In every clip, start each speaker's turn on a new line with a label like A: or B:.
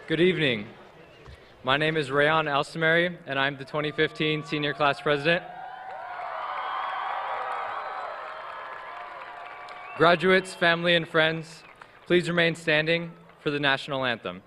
A: Good evening. My name is Rayon Alstamary, and I'm the 2015 Senior Class President. Graduates, family, and friends, please remain standing for the National Anthem.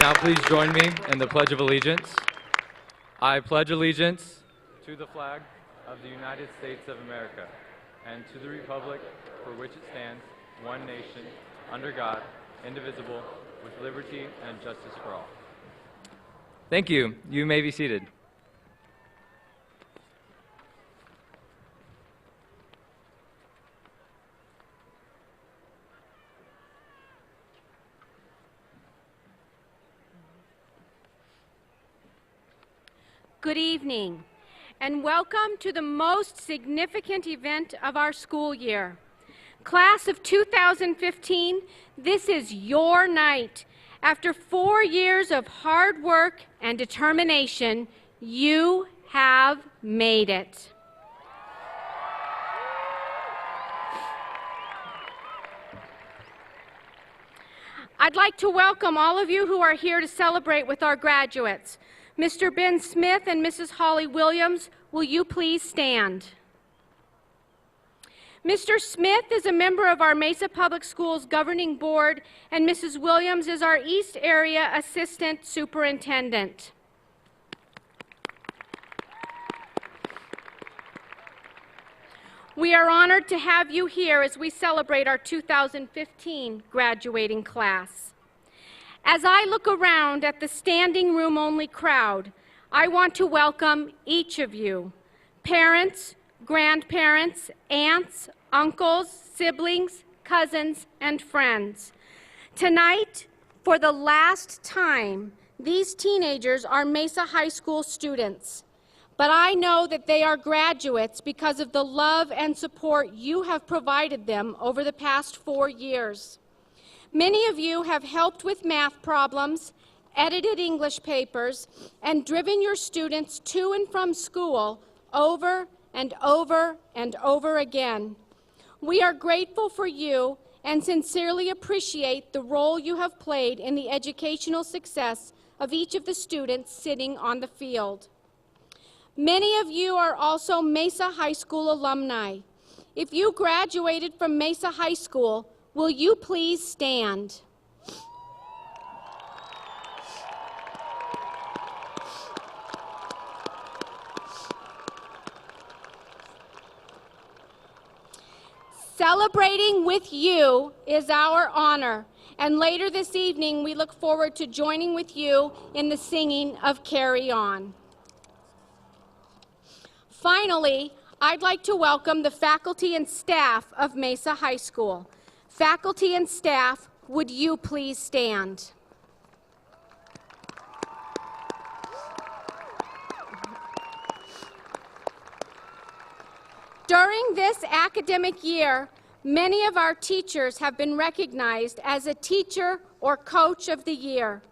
A: Now please join me in the Pledge of Allegiance. I pledge allegiance to the flag of the United States of America and to the republic for which it stands, one nation, under God, indivisible, with liberty and justice for all. Thank you. You may be seated.
B: Good evening, and welcome to the most significant event of our school year. Class of 2015, this is your night. After 4 years of hard work and determination, you have made it. I'd like to welcome all of you who are here to celebrate with our graduates. Mr. Ben Smith and Mrs. Holly Williams, will you please stand? Mr. Smith is a member of our Mesa Public Schools Governing Board, and Mrs. Williams is our East Area Assistant Superintendent. We are honored to have you here as we celebrate our 2015 graduating class. As I look around at the standing room only crowd, I want to welcome each of you, parents, grandparents, aunts, uncles, siblings, cousins, and friends. Tonight, for the last time, these teenagers are Mesa High School students. But I know that they are graduates because of the love and support you have provided them over the past 4 years. Many of you have helped with math problems, edited English papers, and driven your students to and from school over and over and over again. We are grateful for you and sincerely appreciate the role you have played in the educational success of each of the students sitting on the field. Many of you are also Mesa High School alumni. If you graduated from Mesa High School, will you please stand? Celebrating with you is our honor, and later this evening we look forward to joining with you in the singing of Carry On. Finally, I'd like to welcome the faculty and staff of Mesa High School. Faculty and staff, would you please stand? During this academic year, many of our teachers have been recognized as a Teacher or Coach of the Year.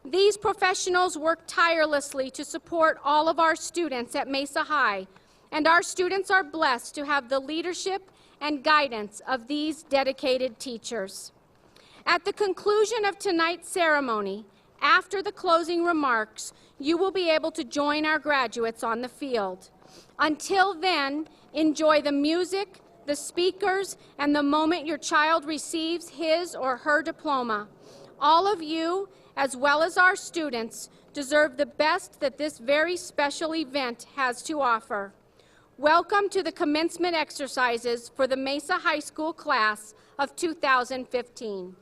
B: These professionals work tirelessly to support all of our students at Mesa High, and our students are blessed to have the leadership and guidance of these dedicated teachers. At the conclusion of tonight's ceremony, after the closing remarks, you will be able to join our graduates on the field. Until then, enjoy the music, the speakers, and the moment your child receives his or her diploma. All of you, as well as our students, deserve the best that this very special event has to offer. Welcome to the commencement exercises for the Mesa High School class of 2015.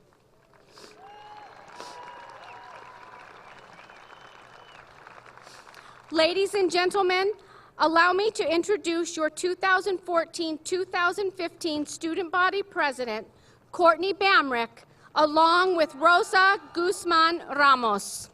B: Ladies and gentlemen, allow me to introduce your 2014-2015 Student Body President, Courtney Bamrick, along with Rosa Guzman Ramos.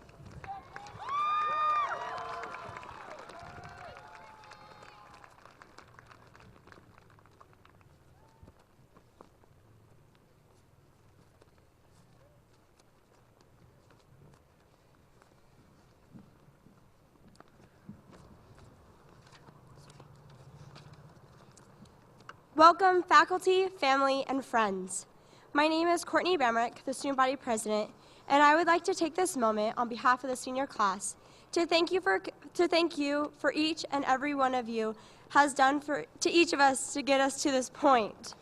C: Welcome, faculty, family, and friends. My name is Courtney Bamrick, the Student Body President, and I would like to take this moment on behalf of the senior class to thank you for each and every one of you has done to each of us to get us to this point.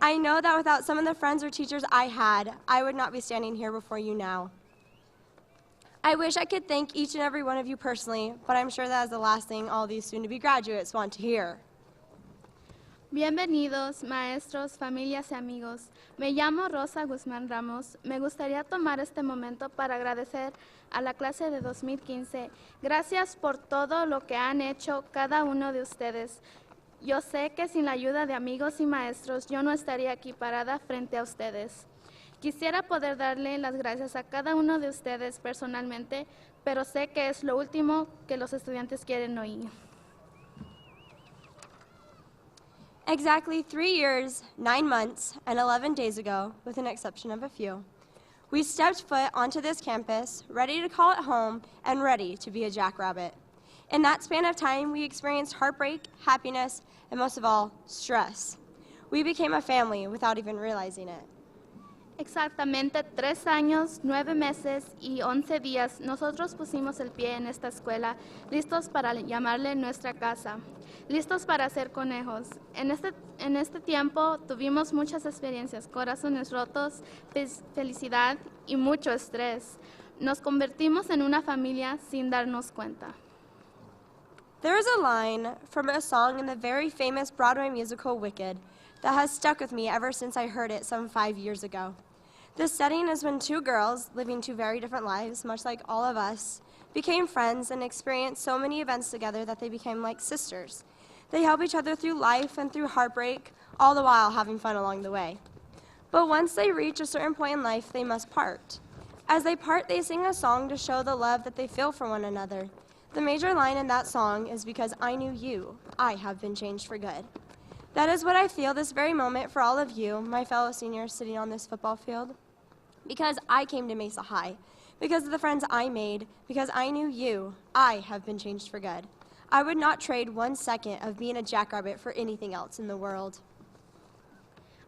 C: I know that without some of the friends or teachers I had, I would not be standing here before you now. I wish I could thank each and every one of you personally, but I'm sure that is the last thing all these soon-to-be graduates want to hear.
D: Bienvenidos, maestros, familias y amigos. Me llamo Rosa Guzmán Ramos. Me gustaría tomar este momento para agradecer a la clase de 2015. Gracias por todo lo que han hecho cada uno de ustedes. Yo sé que sin la ayuda de amigos y maestros yo no estaría aquí parada frente a ustedes. Quisiera poder darle las gracias a cada uno de ustedes personalmente, pero sé que es lo último que los estudiantes quieren oír.
C: Exactly 3 years, 9 months, and 11 days ago, with an exception of a few, we stepped foot onto this campus, ready to call it home and ready to be a jackrabbit. In that span of time, we experienced heartbreak, happiness, and most of all, stress. We became a family without even realizing it.
D: Exactamente 3 años, 9 meses y 11 días, nosotros pusimos el pie en esta escuela, listos para llamarle nuestra casa, listos para ser conejos. En este tiempo tuvimos muchas experiencias, corazones rotos, felicidad y mucho estrés. Nos convertimos en una familia sin darnos cuenta.
C: There is a line from a song in the very famous Broadway musical Wicked that has stuck with me ever since I heard it some 5 years ago. This setting is when 2 girls, living 2 very different lives, much like all of us, became friends and experienced so many events together that they became like sisters. They help each other through life and through heartbreak, all the while having fun along the way. But once they reach a certain point in life, they must part. As they part, they sing a song to show the love that they feel for one another. The major line in that song is, "Because I knew you, I have been changed for good." That is what I feel this very moment for all of you, my fellow seniors sitting on this football field. Because I came to Mesa High, because of the friends I made, because I knew you, I have been changed for good. I would not trade 1 second of being a jackrabbit for anything else in the world.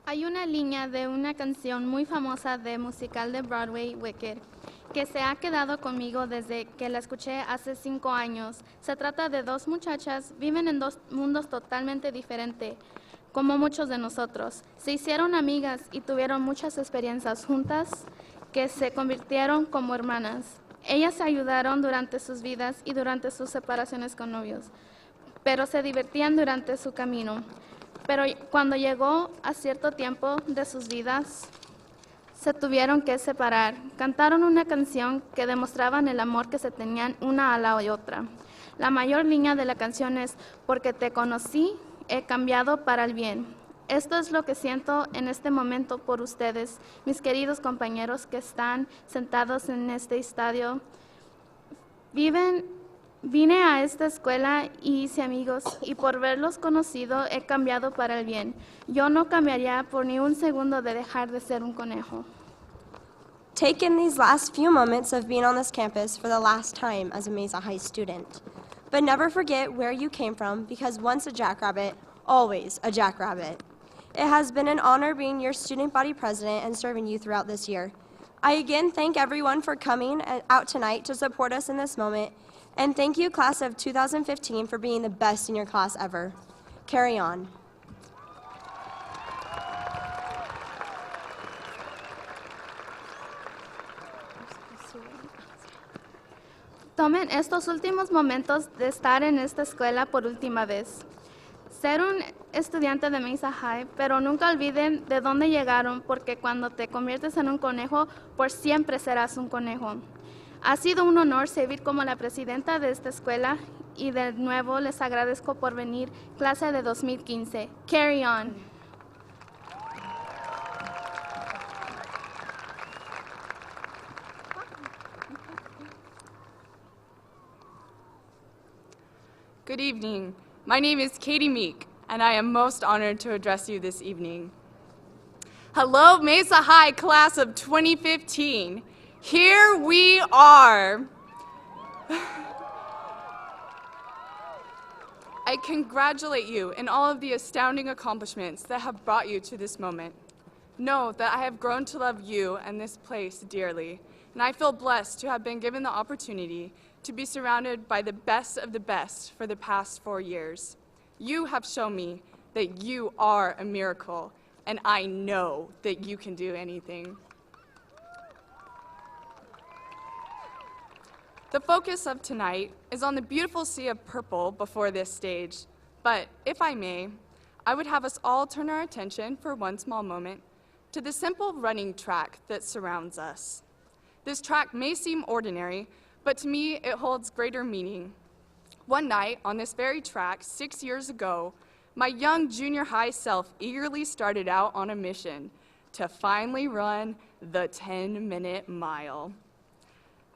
D: Hay una línea de una canción muy famosa de musical de Broadway, Wicked, que se ha quedado conmigo desde que la escuché hace 5 años. Se trata de 2 muchachas, viven en 2 mundos totalmente diferentes, como muchos de nosotros. Se hicieron amigas y tuvieron muchas experiencias juntas que se convirtieron como hermanas. Ellas se ayudaron durante sus vidas y durante sus separaciones con novios, pero se divertían durante su camino. Pero cuando llegó a cierto tiempo de sus vidas, se tuvieron que separar. Cantaron una canción que demostraban el amor que se tenían una a la otra. La mayor línea de la canción es: "Porque te conocí, he cambiado para el bien". Esto es lo que siento en este momento por ustedes, mis queridos compañeros que están sentados en este estadio. Vine a esta escuela y hice amigos, y por verlos conocido he cambiado para el bien. Yo no cambiaría por ni un segundo de dejar de ser un conejo.
C: Take in these last few moments of being on this campus for the last time as a Mesa High student. But never forget where you came from, because once a jackrabbit, always a jackrabbit. It has been an honor being your student body president and serving you throughout this year. I again thank everyone for coming out tonight to support us in this moment, and thank you, class of 2015, for being the best in your class ever. Carry on.
D: Tomen estos últimos momentos de estar en esta escuela por última vez. Ser un estudiante de Mesa High, pero nunca olviden de dónde llegaron, porque cuando te conviertes en un conejo, por siempre serás un conejo. Ha sido un honor servir como la presidenta de esta escuela y de nuevo les agradezco por venir, clase de 2015. Carry on.
E: Good evening. My name is Katie Meek, and I am most honored to address you this evening. Hello, Mesa High class of 2015. Here we are. I congratulate you in all of the astounding accomplishments that have brought you to this moment. Know that I have grown to love you and this place dearly, and I feel blessed to have been given the opportunity to be surrounded by the best of the best for the past 4 years. You have shown me that you are a miracle, and I know that you can do anything. The focus of tonight is on the beautiful sea of purple before this stage, but if I may, I would have us all turn our attention for one small moment to the simple running track that surrounds us. This track may seem ordinary, but to me, it holds greater meaning. One night, on this very track, 6 years ago, my young junior high self eagerly started out on a mission to finally run the 10-minute mile.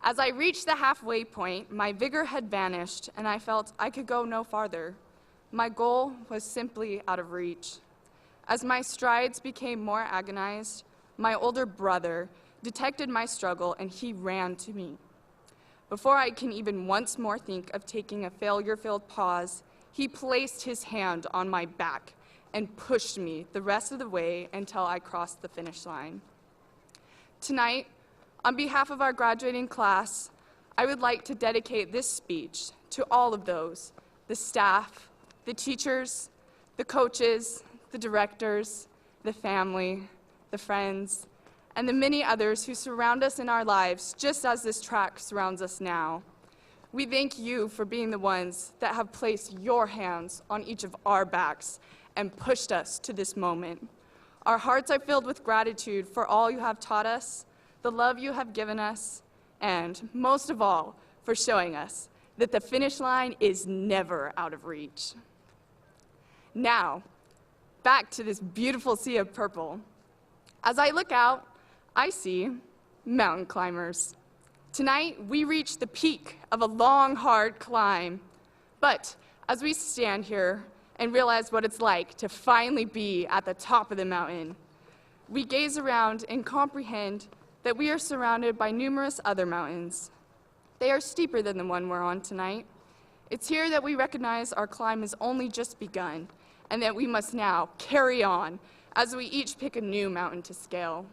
E: As I reached the halfway point, my vigor had vanished, and I felt I could go no farther. My goal was simply out of reach. As my strides became more agonized, my older brother detected my struggle, and he ran to me. Before I can even once more think of taking a failure-filled pause, he placed his hand on my back and pushed me the rest of the way until I crossed the finish line. Tonight, on behalf of our graduating class, I would like to dedicate this speech to all of those, the staff, the teachers, the coaches, the directors, the family, the friends, and the many others who surround us in our lives, just as this track surrounds us now. We thank you for being the ones that have placed your hands on each of our backs and pushed us to this moment. Our hearts are filled with gratitude for all you have taught us, the love you have given us, and most of all, for showing us that the finish line is never out of reach. Now, back to this beautiful sea of purple. As I look out, I see mountain climbers. Tonight, we reach the peak of a long, hard climb. But as we stand here and realize what it's like to finally be at the top of the mountain, we gaze around and comprehend that we are surrounded by numerous other mountains. They are steeper than the one we're on tonight. It's here that we recognize our climb has only just begun, and that we must now carry on as we each pick a new mountain to scale.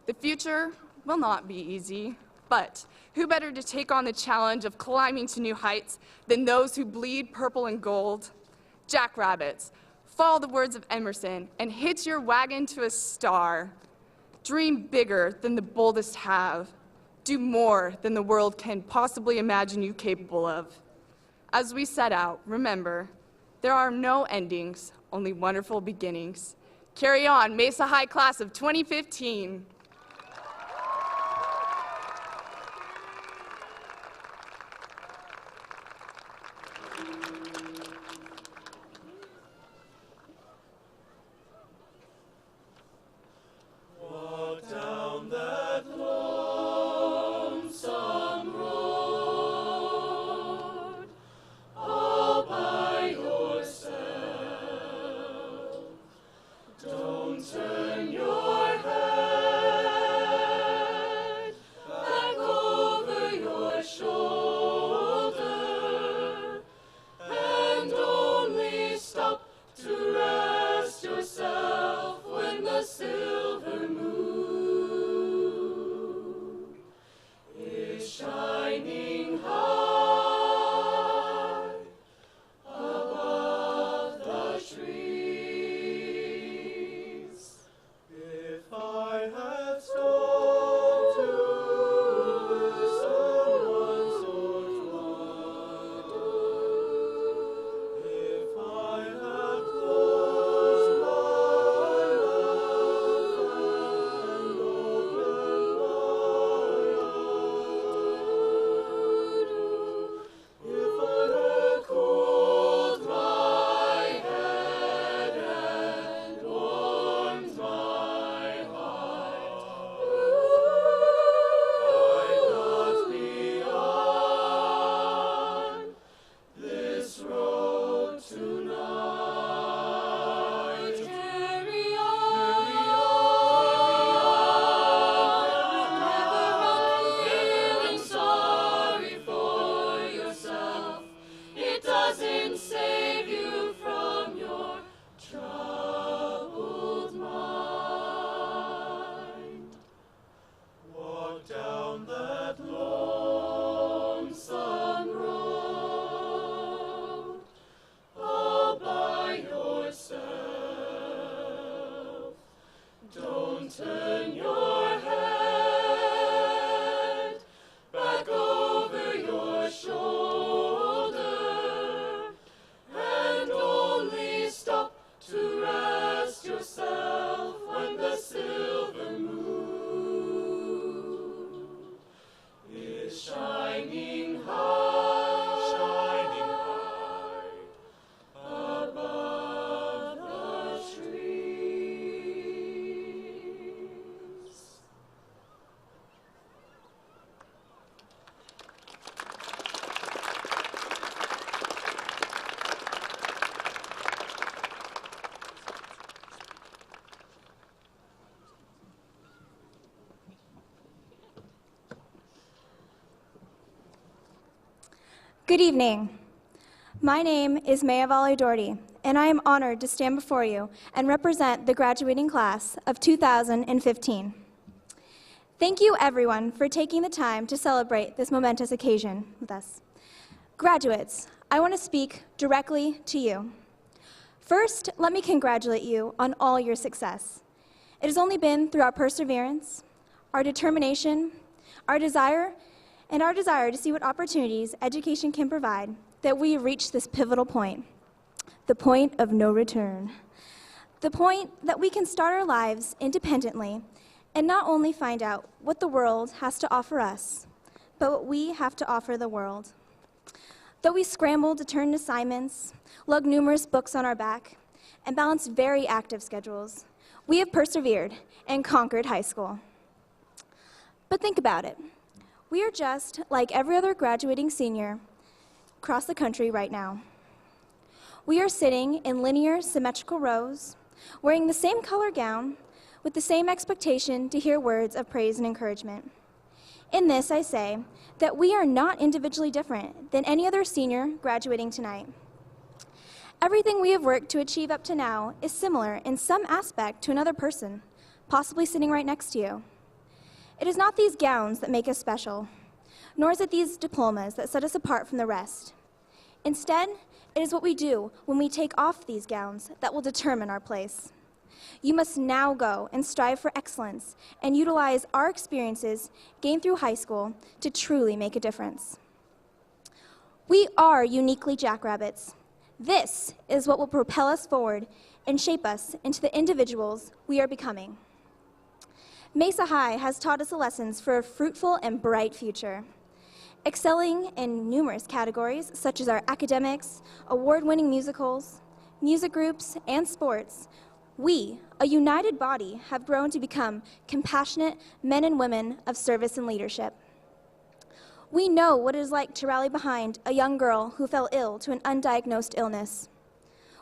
E: The future will not be easy, but who better to take on the challenge of climbing to new heights than those who bleed purple and gold? Jackrabbits, follow the words of Emerson and hitch your wagon to a star. Dream bigger than the boldest have. Do more than the world can possibly imagine you capable of. As we set out, remember, there are no endings, only wonderful beginnings. Carry on, Mesa High class of 2015.
F: Don't turn your head. save you from your troubled mind. Walk down that lonesome road all by yourself. Don't turn your head back over your shoulder, and only stop to rest yourself when the silver moon is shining high above the trees.
G: Good evening. My name is Mesa Doherty, and I am honored to stand before you and represent the graduating class of 2015. Thank you, everyone, for taking the time to celebrate this momentous occasion with us. Graduates, I want to speak directly to you. First, let me congratulate you on all your success. It has only been through our perseverance, our determination, our desire to see what opportunities education can provide that we have reached this pivotal point, the point of no return. The point that we can start our lives independently and not only find out what the world has to offer us, but what we have to offer the world. Though we scrambled to turn assignments, lug numerous books on our back, and balance very active schedules, we have persevered and conquered high school. But think about it. We are just like every other graduating senior across the country right now. We are sitting in linear, symmetrical rows, wearing the same color gown, with the same expectation to hear words of praise and encouragement. In this, I say that we are not individually different than any other senior graduating tonight. Everything we have worked to achieve up to now is similar in some aspect to another person, possibly sitting right next to you. It is not these gowns that make us special, nor is it these diplomas that set us apart from the rest. Instead, it is what we do when we take off these gowns that will determine our place. You must now go and strive for excellence and utilize our experiences gained through high school to truly make a difference. We are uniquely jackrabbits. This is what will propel us forward and shape us into the individuals we are becoming. Mesa High has taught us the lessons for a fruitful and bright future. Excelling in numerous categories, such as our academics, award-winning musicals, music groups, and sports, we, a united body, have grown to become compassionate men and women of service and leadership. We know what it is like to rally behind a young girl who fell ill to an undiagnosed illness.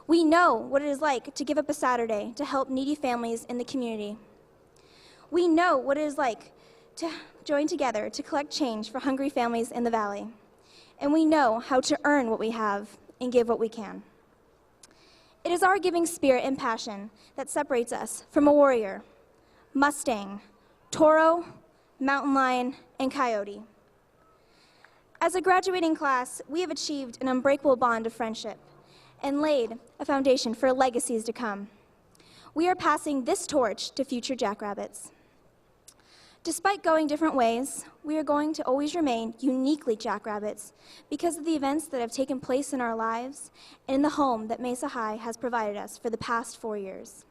G: We know what it is like to give up a Saturday to help needy families in the community. We know what it is like to join together to collect change for hungry families in the valley. And we know how to earn what we have and give what we can. It is our giving spirit and passion that separates us from a warrior, Mustang, Toro, mountain lion, and coyote. As a graduating class, we have achieved an unbreakable bond of friendship and laid a foundation for legacies to come. We are passing this torch to future jackrabbits. Despite going different ways, we are going to always remain uniquely jackrabbits because of the events that have taken place in our lives and in the home that Mesa High has provided us for the past 4 years.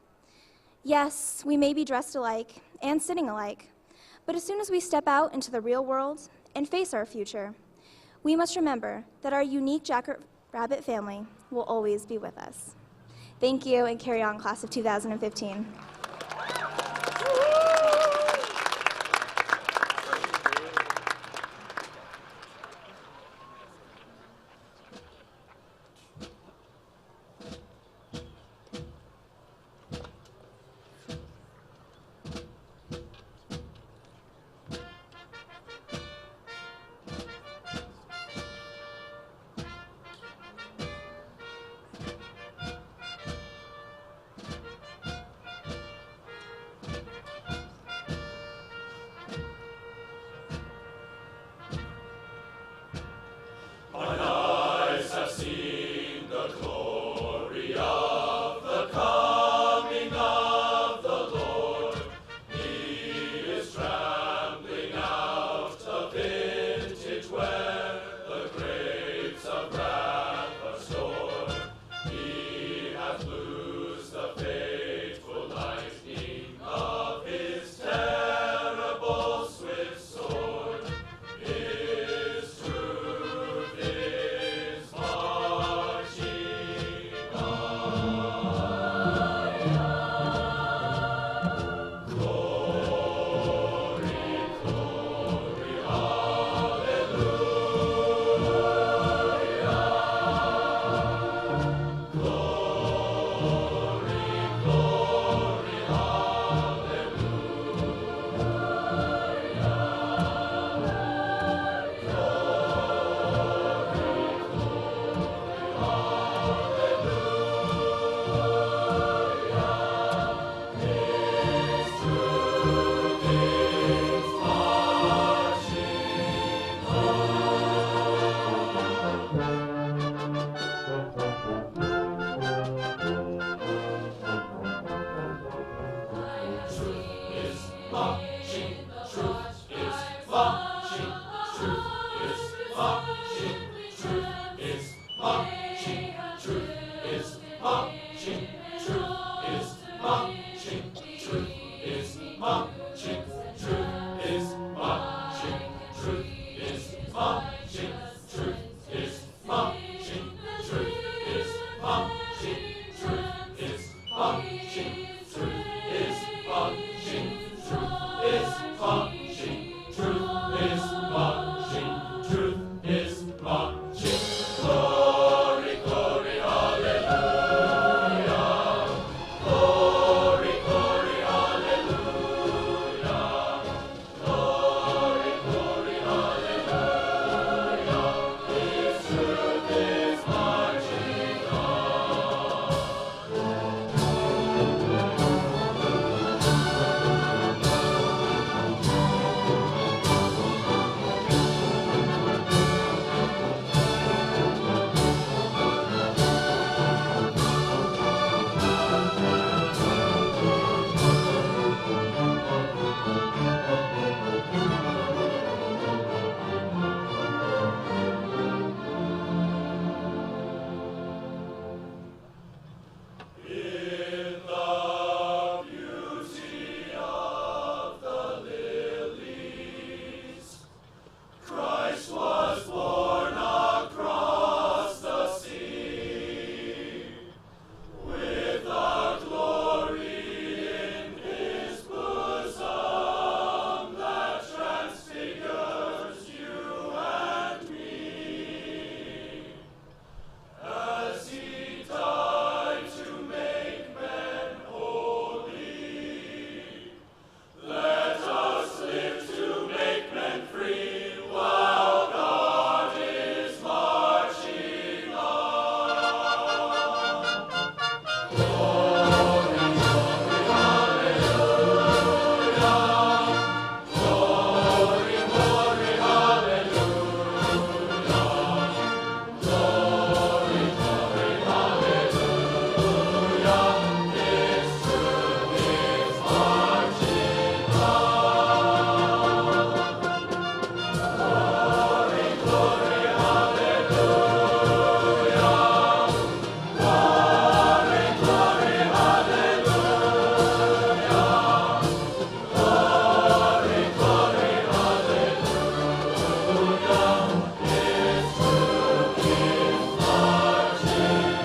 G: Yes, we may be dressed alike and sitting alike, but as soon as we step out into the real world and face our future, we must remember that our unique jackrabbit family will always be with us. Thank you, and carry on, class of 2015.
F: is marching, truth is marching, truth is marching, truth is marching, truth is marching, truth is marching, truth is marching, truth is marching, truth is marching, truth is marching, truth is marching, truth is marching. Glory, glory, hallelujah. Glory, glory, hallelujah. Glory, glory, hallelujah. His truth is marching on. In the beauty of the lilies, Christ was born across the sea, with our glory in his bosom that transfigures you and me. As he died to make men holy, let us live to make men free while God is marching on. Glory, glory, hallelujah. Glory, glory, hallelujah. Glory, glory, hallelujah. His truth is marching on. Glory, glory, hallelujah. Glory, glory, hallelujah. Glory, glory, hallelujah. His truth is marching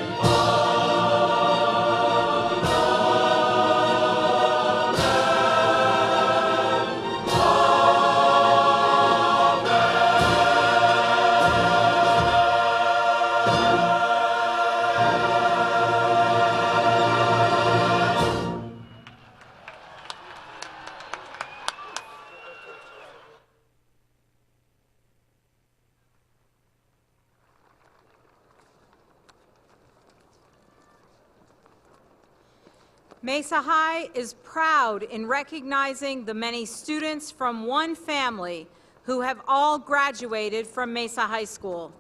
H: Mesa High is proud in recognizing the many students from one family who have all graduated from Mesa High School.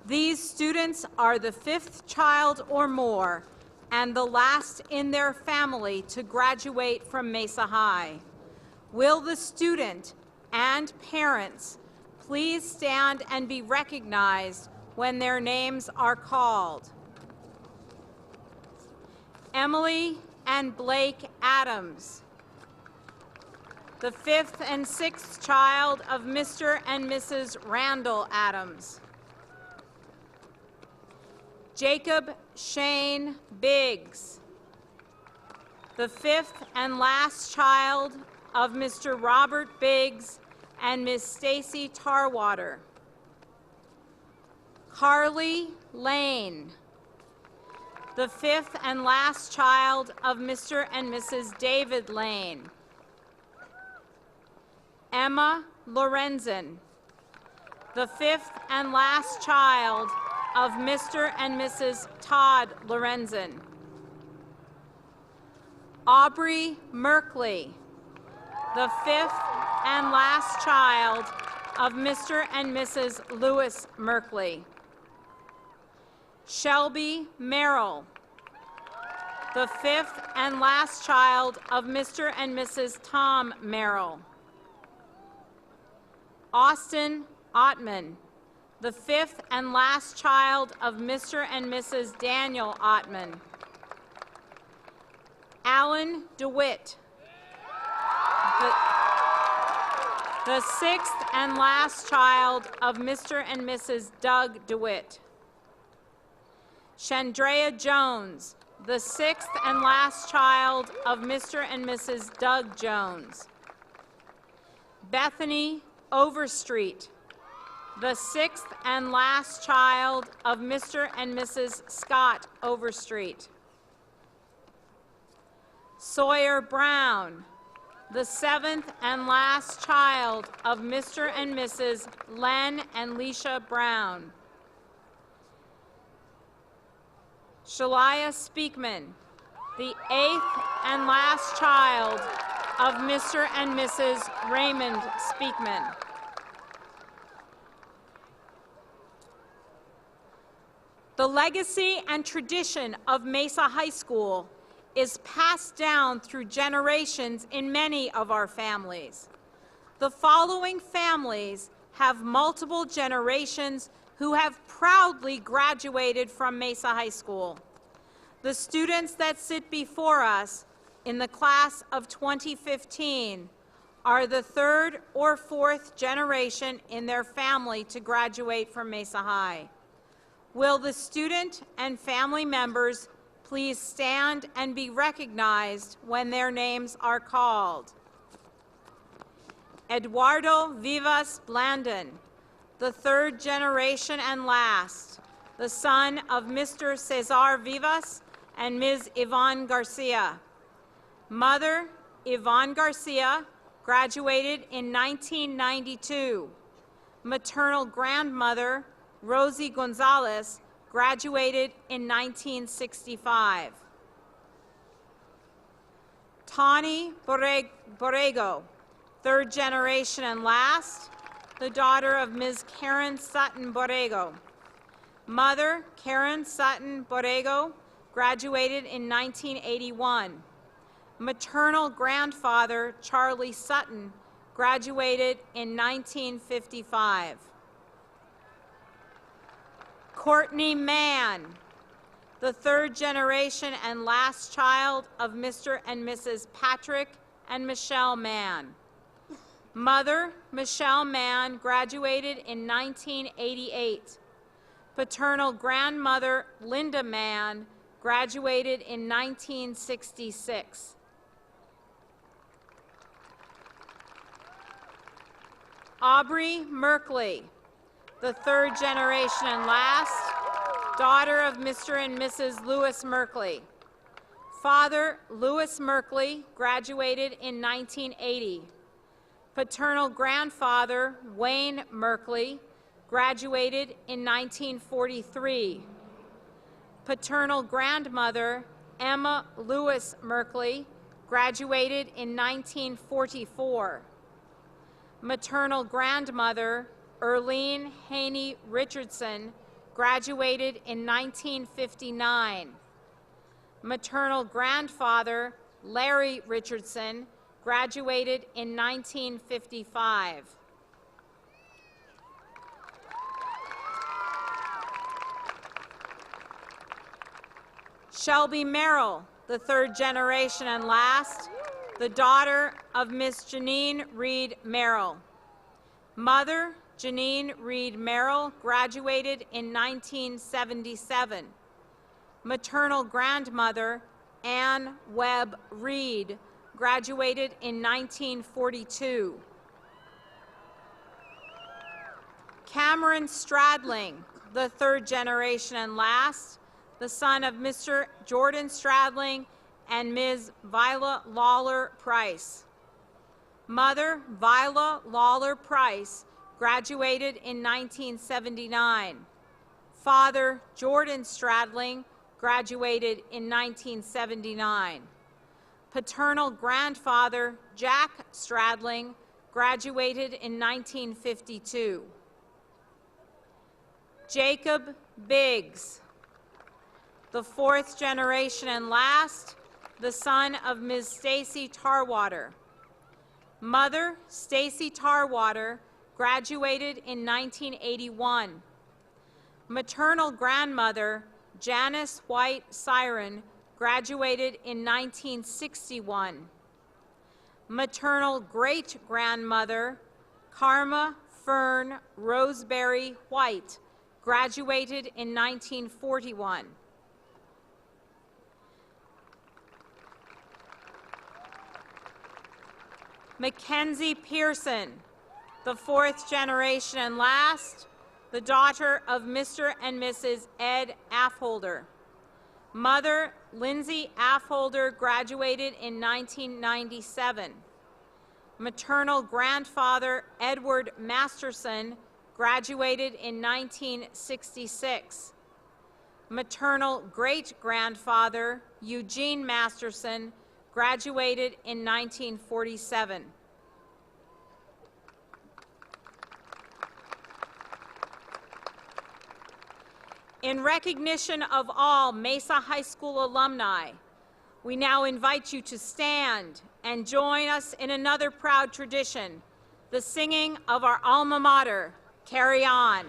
H: These students are the fifth child or more and the last in their family to graduate from Mesa High. Will the student and parents please stand and be recognized when their names are called? Emily and Blake Adams, the fifth and sixth child of Mr. and Mrs. Randall Adams. Jacob Shane Biggs, the fifth and last child of Mr. Robert Biggs and Miss Stacy Tarwater. Carly Lane, the fifth and last child of Mr. and Mrs. David Lane. Emma Lorenzen, the fifth and last child of Mr. and Mrs. Todd Lorenzen. Aubrey Merkley, the fifth and last child of Mr. and Mrs. Lewis Merkley. Shelby Merrill, the fifth and last child of Mr. and Mrs. Tom Merrill. Austin Ottman, the fifth and last child of Mr. and Mrs. Daniel Ottman. Alan DeWitt, the sixth and last child of Mr. and Mrs. Doug DeWitt. Chandrea Jones, the sixth and last child of Mr. and Mrs. Doug Jones. Bethany Overstreet, the sixth and last child of Mr. and Mrs. Scott Overstreet. Sawyer Brown, the seventh and last child of Mr. and Mrs. Len and Leisha Brown. Shalia Speakman, the eighth and last child of Mr. and Mrs. Raymond Speakman. The legacy and tradition of Mesa High School is passed down through generations in many of our families. The following families have multiple generations who have proudly graduated from Mesa High School. The students that sit before us in the class of 2015 are the third or fourth generation in their family to graduate from Mesa High. Will the student and family members please stand and be recognized when their names are called? Eduardo Vivas Blandon, the third generation and last, the son of Mr. Cesar Vivas and Ms. Yvonne Garcia. Mother, Yvonne Garcia, graduated in 1992. Maternal grandmother, Rosie Gonzalez, graduated in 1965. Tani Borrego, third generation and last, the daughter of Ms. Karen Sutton Borrego. Mother, Karen Sutton Borrego, graduated in 1981. Maternal grandfather, Charlie Sutton, graduated in 1955. Courtney Mann, the third generation and last child of Mr. and Mrs. Patrick and Michelle Mann. Mother, Michelle Mann, graduated in 1988. Paternal grandmother, Linda Mann, graduated in 1966. Aubrey Merkley, the third generation and last, daughter of Mr. and Mrs. Lewis Merkley. Father, Lewis Merkley, graduated in 1980. Paternal grandfather, Wayne Merkley, graduated in 1943. Paternal grandmother, Emma Lewis Merkley, graduated in 1944. Maternal grandmother, Erlene Haney Richardson, graduated in 1959. Maternal grandfather, Larry Richardson, graduated in 1955. Shelby Merrill, the third generation and last, the daughter of Miss Janine Reed Merrill. Mother, Janine Reed Merrill, graduated in 1977. Maternal grandmother, Ann Webb Reed, graduated in 1942. Cameron Stradling, the third generation and last, the son of Mr. Jordan Stradling and Ms. Viola Lawler Price. Mother, Viola Lawler Price, graduated in 1979. Father, Jordan Stradling, graduated in 1979. Paternal grandfather, Jack Stradling, graduated in 1952. Jacob Biggs, the fourth generation and last, the son of Ms. Stacy Tarwater. Mother, Stacy Tarwater, graduated in 1981. Maternal grandmother, Janice White Siren, graduated in 1961. Maternal great-grandmother, Karma Fern Roseberry White, graduated in 1941. Mackenzie Pearson, the fourth generation and last, the daughter of Mr. and Mrs. Ed Affolder. Mother, Lindsay Affolder, graduated in 1997. Maternal grandfather, Edward Masterson, graduated in 1966. Maternal great-grandfather, Eugene Masterson, graduated in 1947. In recognition of all Mesa High School alumni, we now invite you to stand and join us in another proud tradition, the singing of our alma mater, Carry On.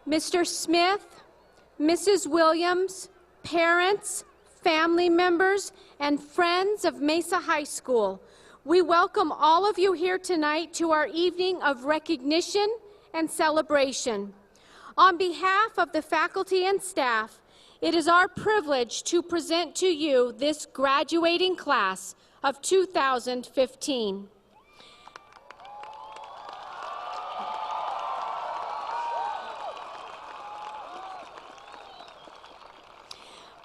B: Mr. Smith, Mrs. Williams, parents, family members, and friends of Mesa High School, we welcome all of you here tonight to our evening of recognition and celebration. On behalf of the faculty and staff, it is our privilege to present to you this graduating class of 2015.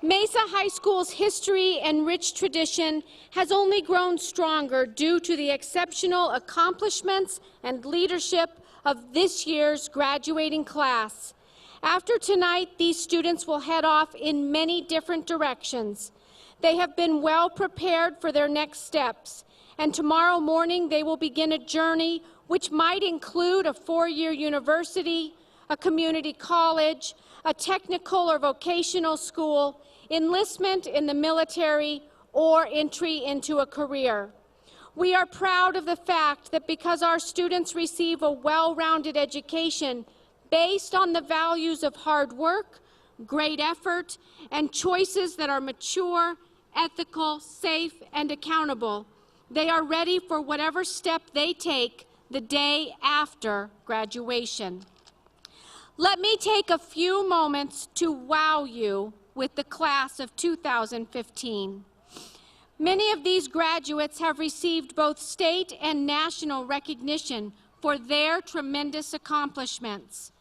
B: Mesa High School's history and rich tradition has only grown stronger due to the exceptional accomplishments and leadership of this year's graduating class. After tonight, these students will head off in many different directions. They have been well prepared for their next steps, and tomorrow morning they will begin a journey which might include a four-year university, a community college, a technical or vocational school, enlistment in the military, or entry into a career. We are proud of the fact that because our students receive a well-rounded education based on the values of hard work, great effort, and choices that are mature, ethical, safe, and accountable. They are ready for whatever step they take the day after graduation. Let me take a few moments to wow you with the class of 2015. Many of these graduates have received both state and national recognition for their tremendous accomplishments.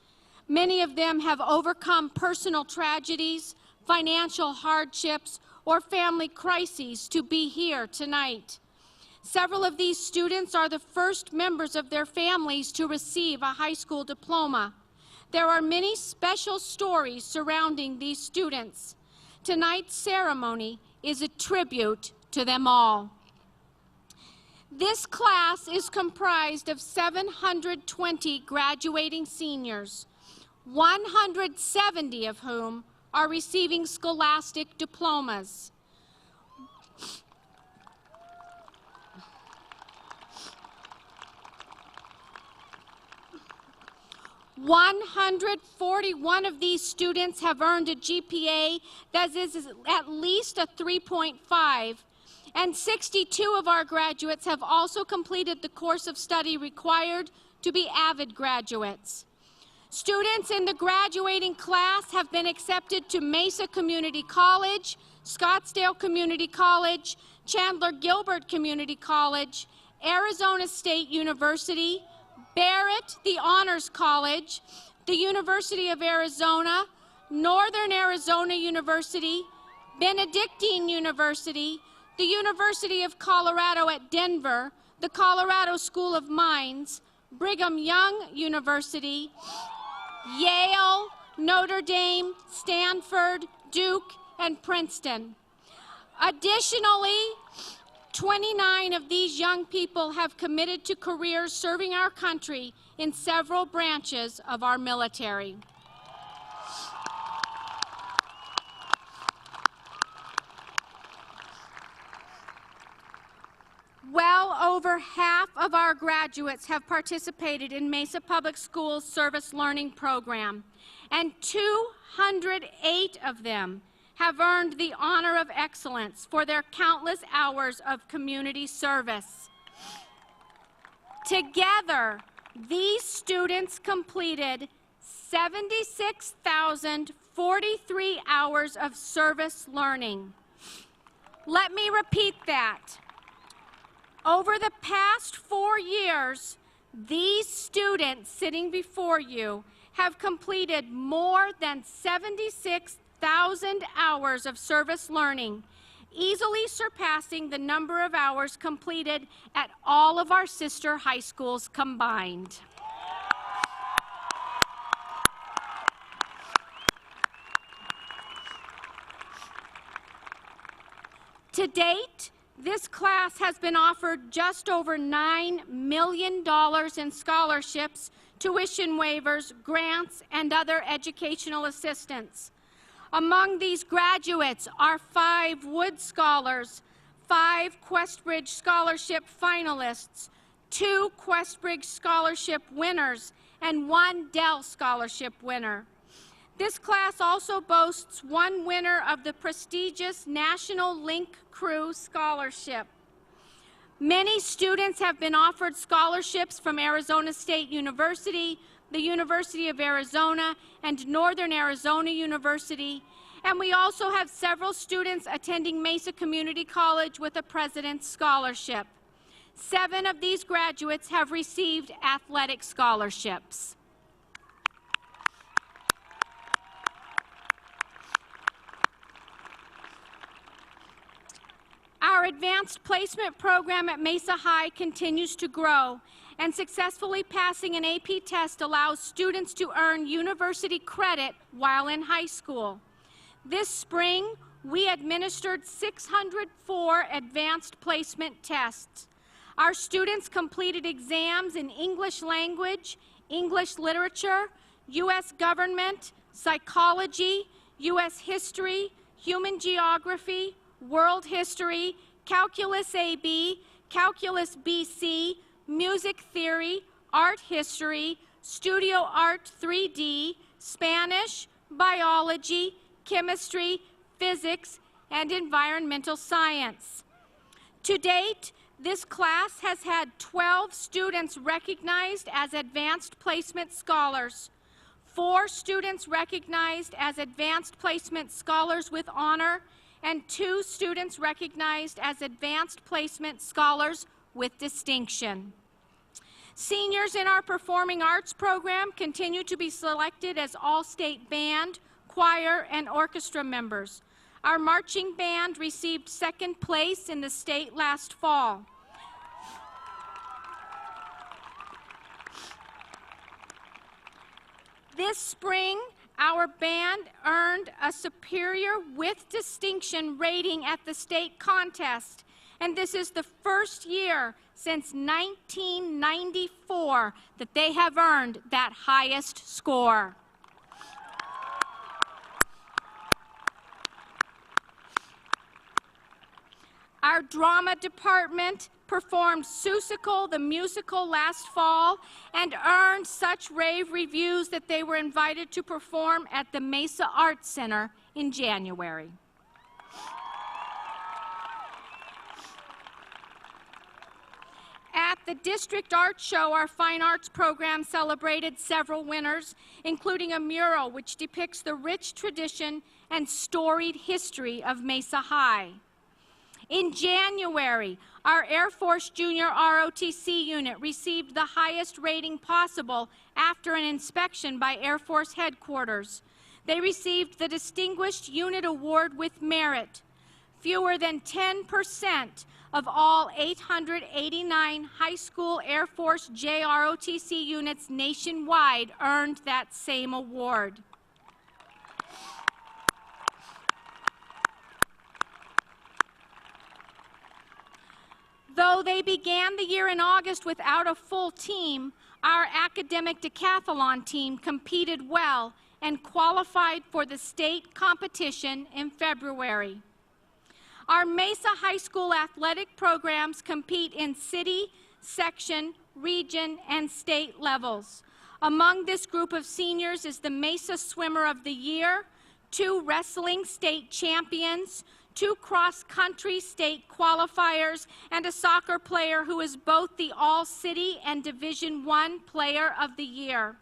B: Many of them have overcome personal tragedies, financial hardships, or family crises to be here tonight. Several of these students are the first members of their families to receive a high school diploma. There are many special stories surrounding these students. Tonight's ceremony is a tribute to them all. This class is comprised of 720 graduating seniors, 170 of whom are receiving scholastic diplomas. 141 of these students have earned a GPA that is at least a 3.5, and 62 of our graduates have also completed the course of study required to be avid graduates. Students in the graduating class have been accepted to Mesa Community College, Scottsdale Community College, Chandler Gilbert Community College, Arizona State University, Barrett, the Honors College, the University of Arizona, Northern Arizona University, Benedictine University, the University of Colorado at Denver, the Colorado School of Mines, Brigham Young University, Yale, Notre Dame, Stanford, Duke, and Princeton. Additionally, 29 of these young people have committed to careers serving our country in several branches of our military. Well over half of our graduates have participated in Mesa Public Schools Service Learning Program, and 208 of them have earned the honor of excellence for their countless hours of community service. Together, these students completed 76,043 hours of service learning. Let me repeat that. Over the past 4 years, these students sitting before you have completed more than 76,000 hours of service learning, easily surpassing the number of hours completed at all of our sister high schools combined. To date, this class has been offered just over $9 million in scholarships, tuition waivers, grants, and other educational assistance. Among these graduates are 5 Wood Scholars, 5 Questbridge Scholarship finalists, 2 Questbridge Scholarship winners, and 1 Dell Scholarship winner. This class also boasts 1 winner of the prestigious National Link Crew Scholarship. Many students have been offered scholarships from Arizona State University, the University of Arizona, and Northern Arizona University, and we also have several students attending Mesa Community College with a President's Scholarship. 7 of these graduates have received athletic scholarships. Our advanced placement program at Mesa High continues to grow, and successfully passing an AP test allows students to earn university credit while in high school. This spring, we administered 604 advanced placement tests. Our students completed exams in English language, English literature, U.S. government, psychology, U.S. history, human geography, world history, calculus AB, calculus BC, music theory, art history, studio art 3D, Spanish, biology, chemistry, physics, and environmental science. To date, this class has had 12 students recognized as Advanced Placement Scholars, 4 students recognized as Advanced Placement Scholars with Honor, and 2 students recognized as Advanced Placement Scholars with Distinction. Seniors in our Performing Arts program continue to be selected as all-state band, choir, and orchestra members. Our marching band received 2nd place in the state last fall. This spring, our band earned a Superior with Distinction rating at the state contest, and this is the first year since 1994 that they have earned that highest score. Our drama department performed Seussical the Musical last fall and earned such rave reviews that they were invited to perform at the Mesa Arts Center in January. At the District Art Show, our Fine Arts program celebrated several winners, including a mural which depicts the rich tradition and storied history of Mesa High. In January, our Air Force Junior ROTC unit received the highest rating possible after an inspection by Air Force Headquarters. They received the Distinguished Unit Award with Merit. Fewer than 10% of all 889 high school Air Force JROTC units nationwide earned that same award. Though they began the year in August without a full team, our academic decathlon team competed well and qualified for the state competition in February. Our Mesa High School athletic programs compete in city, section, region, and state levels. Among this group of seniors is the Mesa Swimmer of the Year, 2 wrestling state champions, 2 cross-country state qualifiers, and a soccer player who is both the All-City and Division I Player of the Year.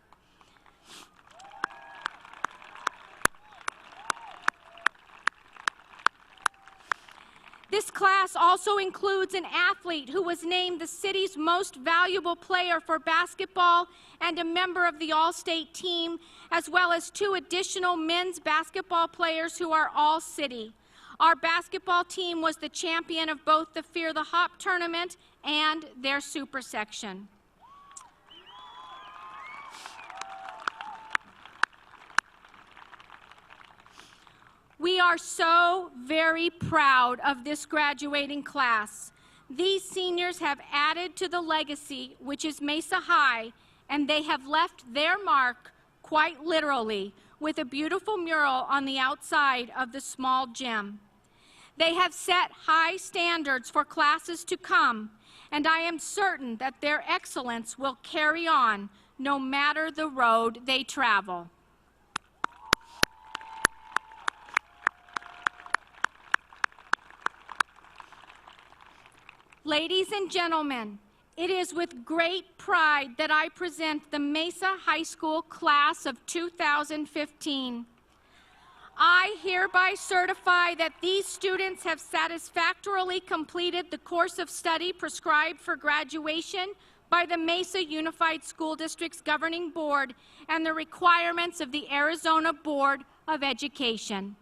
B: This class also includes an athlete who was named the city's most valuable player for basketball and a member of the All-State team, as well as 2 additional men's basketball players who are All-City. Our basketball team was the champion of both the Fear the Hop tournament and their super section. We are so very proud of this graduating class. These seniors have added to the legacy, which is Mesa High, and they have left their mark, quite literally, with a beautiful mural on the outside of the small gym. They have set high standards for classes to come, and I am certain that their excellence will carry on no matter the road they travel. Ladies and gentlemen, it is with great pride that I present the Mesa High School class of 2015. I hereby certify that these students have satisfactorily completed the course of study prescribed for graduation by the Mesa Unified School District's Governing Board and the requirements of the Arizona Board of Education.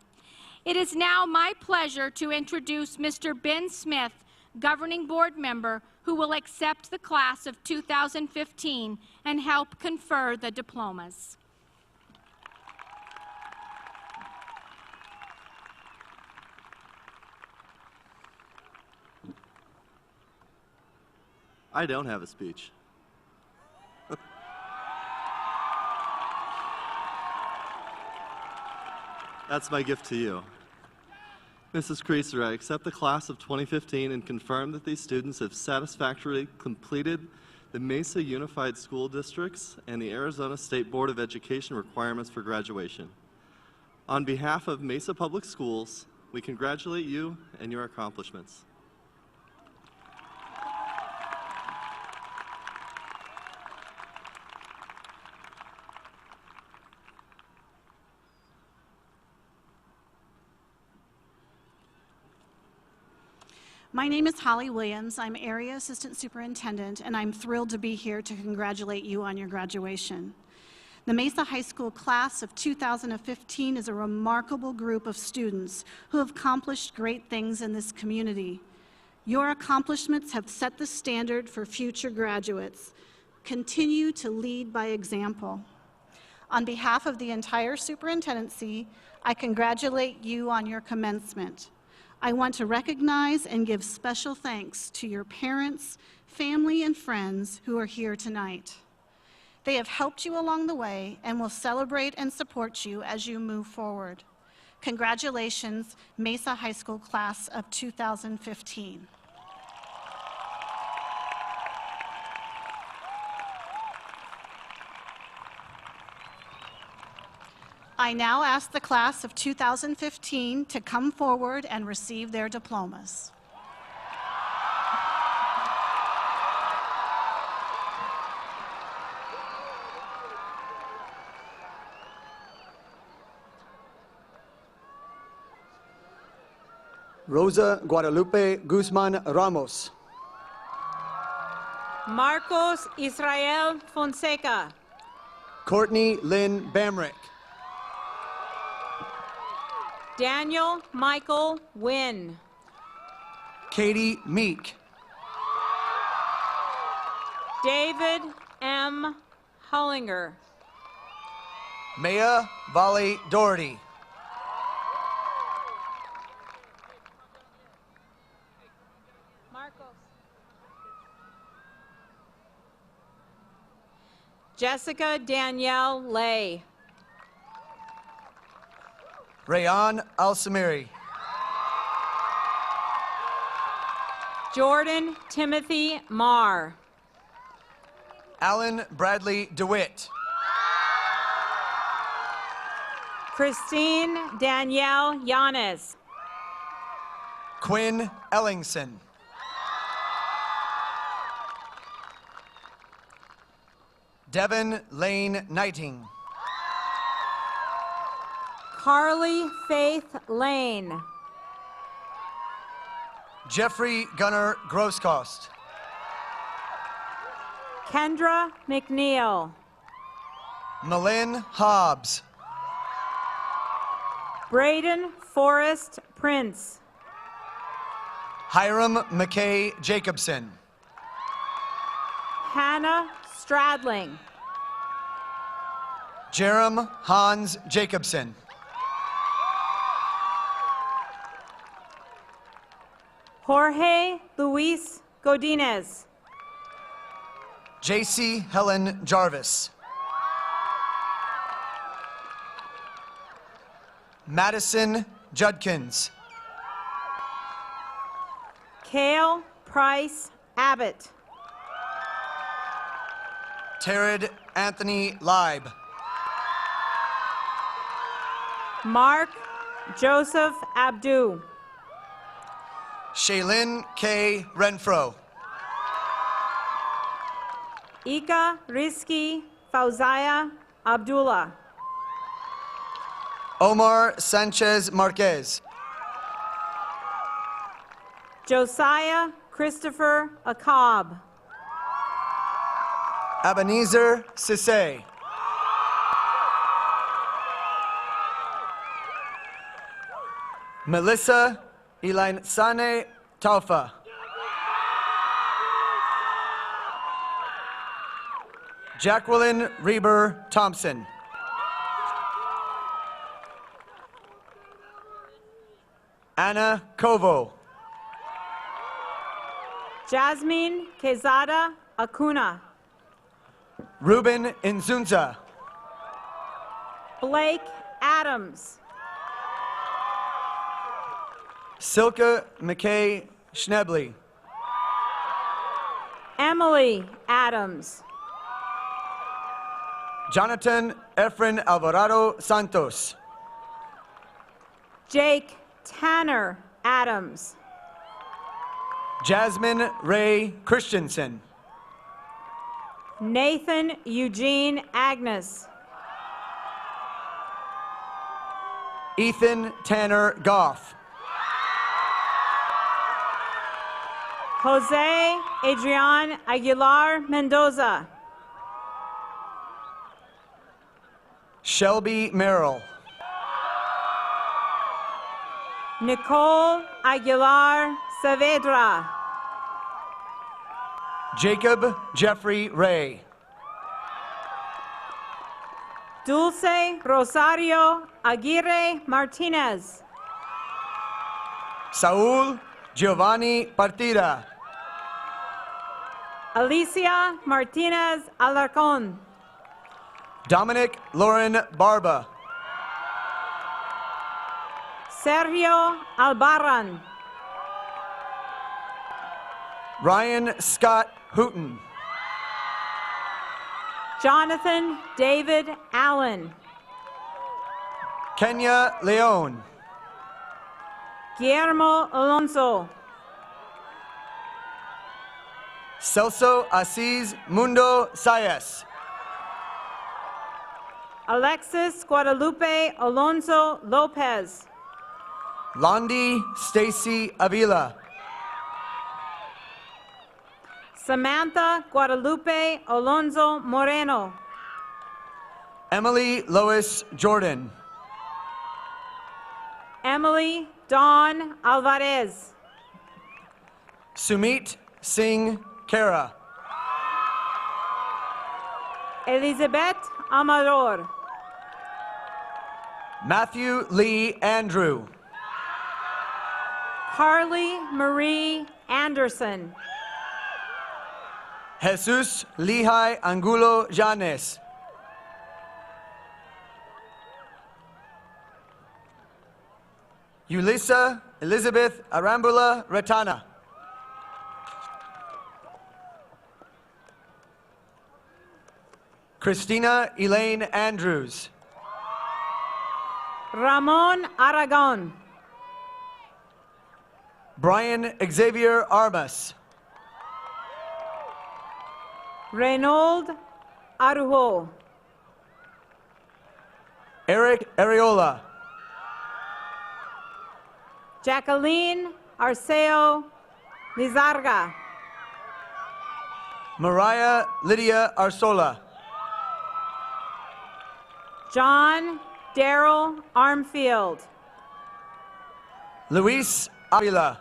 B: It is now my pleasure to introduce Mr. Ben Smith, Governing Board member, who will accept the class of 2015 and help confer the diplomas.
I: I don't have a speech. That's my gift to you. Mrs. Creaser, I accept the class of 2015 and confirm that these students have satisfactorily completed the Mesa Unified School District's and the Arizona State Board of Education requirements for graduation. On behalf of Mesa Public Schools, We congratulate you and your accomplishments.
J: My name is Holly Williams. I'm Area Assistant Superintendent, and I'm thrilled to be here to congratulate you on your graduation. The Mesa High School class of 2015 is a remarkable group of students who have accomplished great things in this community. Your accomplishments have set the standard for future graduates. Continue to lead by example. On behalf of the entire superintendency, I congratulate you on your commencement. I want to recognize and give special thanks to your parents, family, and friends who are here tonight. They have helped you along the way and will celebrate and support you as you move forward. Congratulations, Mesa High School class of 2015. I now ask the class of 2015 to come forward and receive their diplomas.
K: Rosa Guadalupe Guzman Ramos.
H: Marcos Israel Fonseca.
K: Courtney Lynn Bamrick.
H: Daniel Michael Wynn.
K: Katie Meek.
H: David M. Hollinger.
K: Maya Valley Doherty.
H: Jessica Danielle Lay.
K: Rayan Al-Samiri.
H: Jordan Timothy Marr.
K: Alan Bradley DeWitt.
H: Christine Danielle Yanes.
K: Quinn Ellingson. Devin Lane Knighting.
H: Carly Faith Lane.
K: Jeffrey Gunnar Grosskost.
H: Kendra McNeil.
K: Malin Hobbs.
H: Braden Forrest Prince.
K: Hiram McKay Jacobson.
H: Hannah Stradling.
K: Jerem Hans Jacobson.
H: Jorge Luis Godinez.
K: JC Helen Jarvis. Madison Judkins.
H: Cale Price Abbott.
K: Terrid Anthony Leib.
H: Mark Joseph Abdu.
K: Shaylin K. Renfro.
H: Ika Rizki Fauzaya Abdullah.
K: Omar Sanchez Marquez.
H: Josiah Christopher Akab.
K: Ebenezer Sisse. Melissa Ilainsane Taufa. Jacqueline Reber Thompson. Anna Kovo.
H: Jasmine Quezada Acuna.
K: Ruben Inzunza.
H: Blake Adams.
K: Silke McKay Schnebley.
H: Emily Adams.
K: Jonathan Efren Alvarado Santos.
H: Jake Tanner Adams.
K: Jasmine Ray Christensen.
H: Nathan Eugene Agnes.
K: Ethan Tanner Goff.
H: Jose Adrian Aguilar Mendoza.
K: Shelby Merrill.
H: Nicole Aguilar Saavedra.
K: Jacob Jeffrey Ray.
H: Dulce Rosario Aguirre Martinez.
K: Saul Giovanni Partida.
H: Alicia Martinez Alarcon.
K: Dominic Lauren Barba.
H: Sergio Albarran.
K: Ryan Scott Hooten.
H: Jonathan David Allen.
K: Kenya Leon.
H: Guillermo Alonso.
K: Celso Asís Mundo Sayas.
H: Alexis Guadalupe Alonso Lopez.
K: Londi Stacy Avila.
H: Samantha Guadalupe Alonso Moreno.
K: Emily Lois Jordan.
H: Emily Dawn Alvarez.
K: Sumit Singh Kara.
H: Elizabeth Amador.
K: Matthew Lee Andrew.
H: Carly Marie Anderson.
K: Jesus Lihai Angulo Janes. Ulissa Elizabeth Arambula Retana. Christina Elaine Andrews.
H: Ramon Aragon.
K: Brian Xavier Armas.
H: Reynold Arujo.
K: Eric Areola.
H: Jacqueline Arceo Lizarga.
K: Mariah Lydia Arsola.
H: John Darrell Armfield.
K: Luis Avila.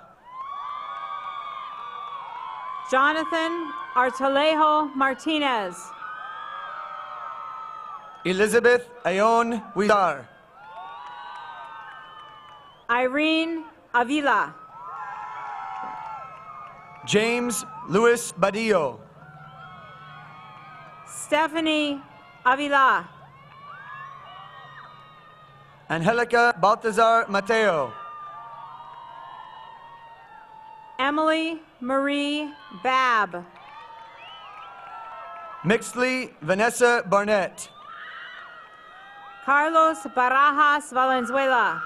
H: Jonathan Artalejo Martinez.
K: Elizabeth Ayon Huizar.
H: Irene Avila.
K: James Luis Badillo.
H: Stephanie Avila.
K: Angelica Baltazar Mateo.
H: Emily Marie Babb.
K: Mixley Vanessa Barnett.
H: Carlos Barajas Valenzuela.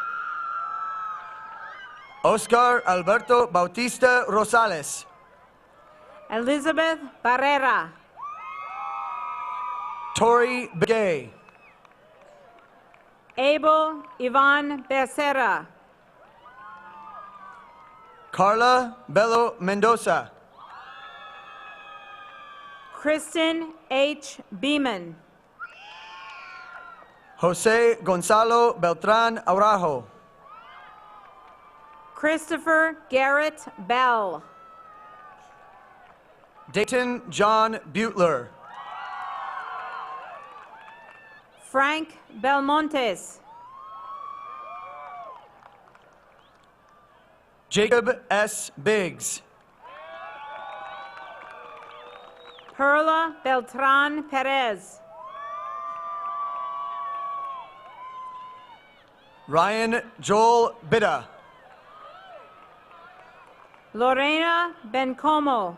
K: Oscar Alberto Bautista Rosales.
H: Elizabeth Barrera.
K: Tori Begay.
H: Abel Ivan Becerra.
K: Carla Bello Mendoza.
H: Kristen H. Beeman.
K: Jose Gonzalo Beltran Araujo.
H: Christopher Garrett Bell.
K: Dayton John Butler.
H: Frank Belmontes.
K: Jacob S. Biggs.
H: Perla Beltran Perez.
K: Ryan Joel Bitta.
H: Lorena Bencomo.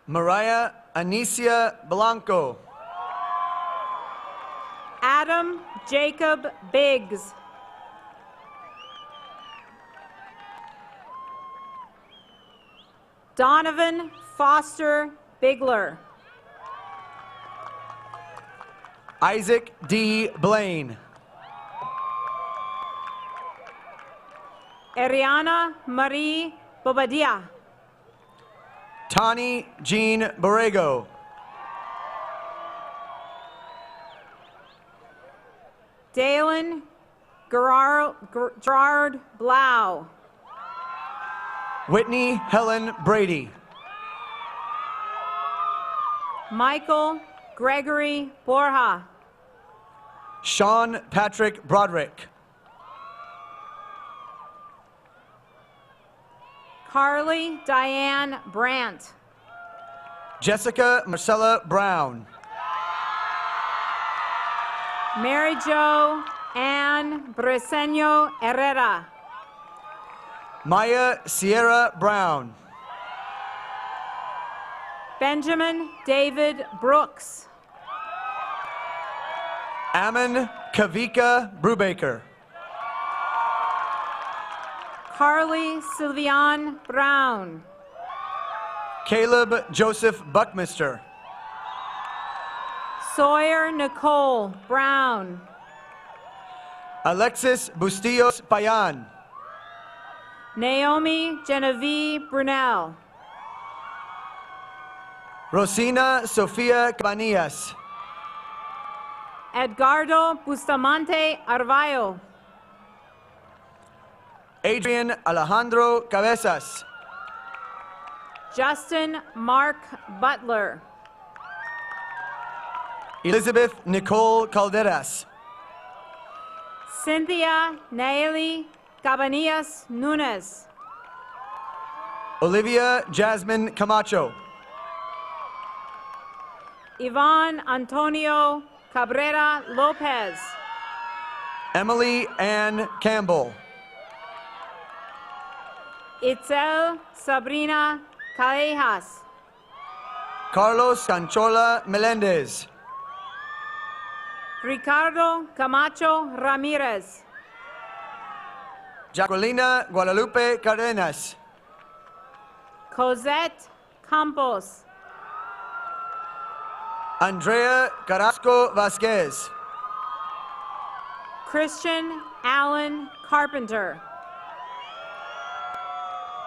K: Mariah Anicia Blanco.
H: Adam Adam Jacob Biggs. Donovan Foster Bigler.
K: Isaac D. Blaine.
H: Ariana Marie Bobadilla.
K: Tani Jean Borrego.
H: Dalen Gerard Blau.
K: Whitney Helen Brady.
H: Michael Gregory Borja.
K: Sean Patrick Broderick.
H: Carly Diane Brandt.
K: Jessica Marcella Brown.
H: Mary Jo Ann Briceño Herrera.
K: Maya Sierra Brown.
H: Benjamin David Brooks.
K: Ammon Kavika Brubaker.
H: Carly Sylviane Brown.
K: Caleb Joseph Buckmister.
H: Sawyer Nicole Brown.
K: Alexis Bustillos Payan.
H: Naomi Genevieve Brunel.
K: Rosina Sofia Cabanillas.
H: Edgardo Bustamante Arvayo.
K: Adrian Alejandro Cabezas.
H: Justin Mark Butler.
K: Elizabeth Nicole Calderas.
H: Cynthia Naeli Cabanillas Nunes.
K: Olivia Jasmine Camacho.
H: Ivan Antonio Cabrera Lopez.
K: Emily Ann Campbell.
H: Itzel Sabrina Callejas.
K: Carlos Canchola Melendez.
H: Ricardo Camacho Ramirez.
K: Jacquelina Guadalupe Cardenas.
H: Cosette Campos.
K: Andrea Carrasco Vasquez.
H: Christian Allen Carpenter.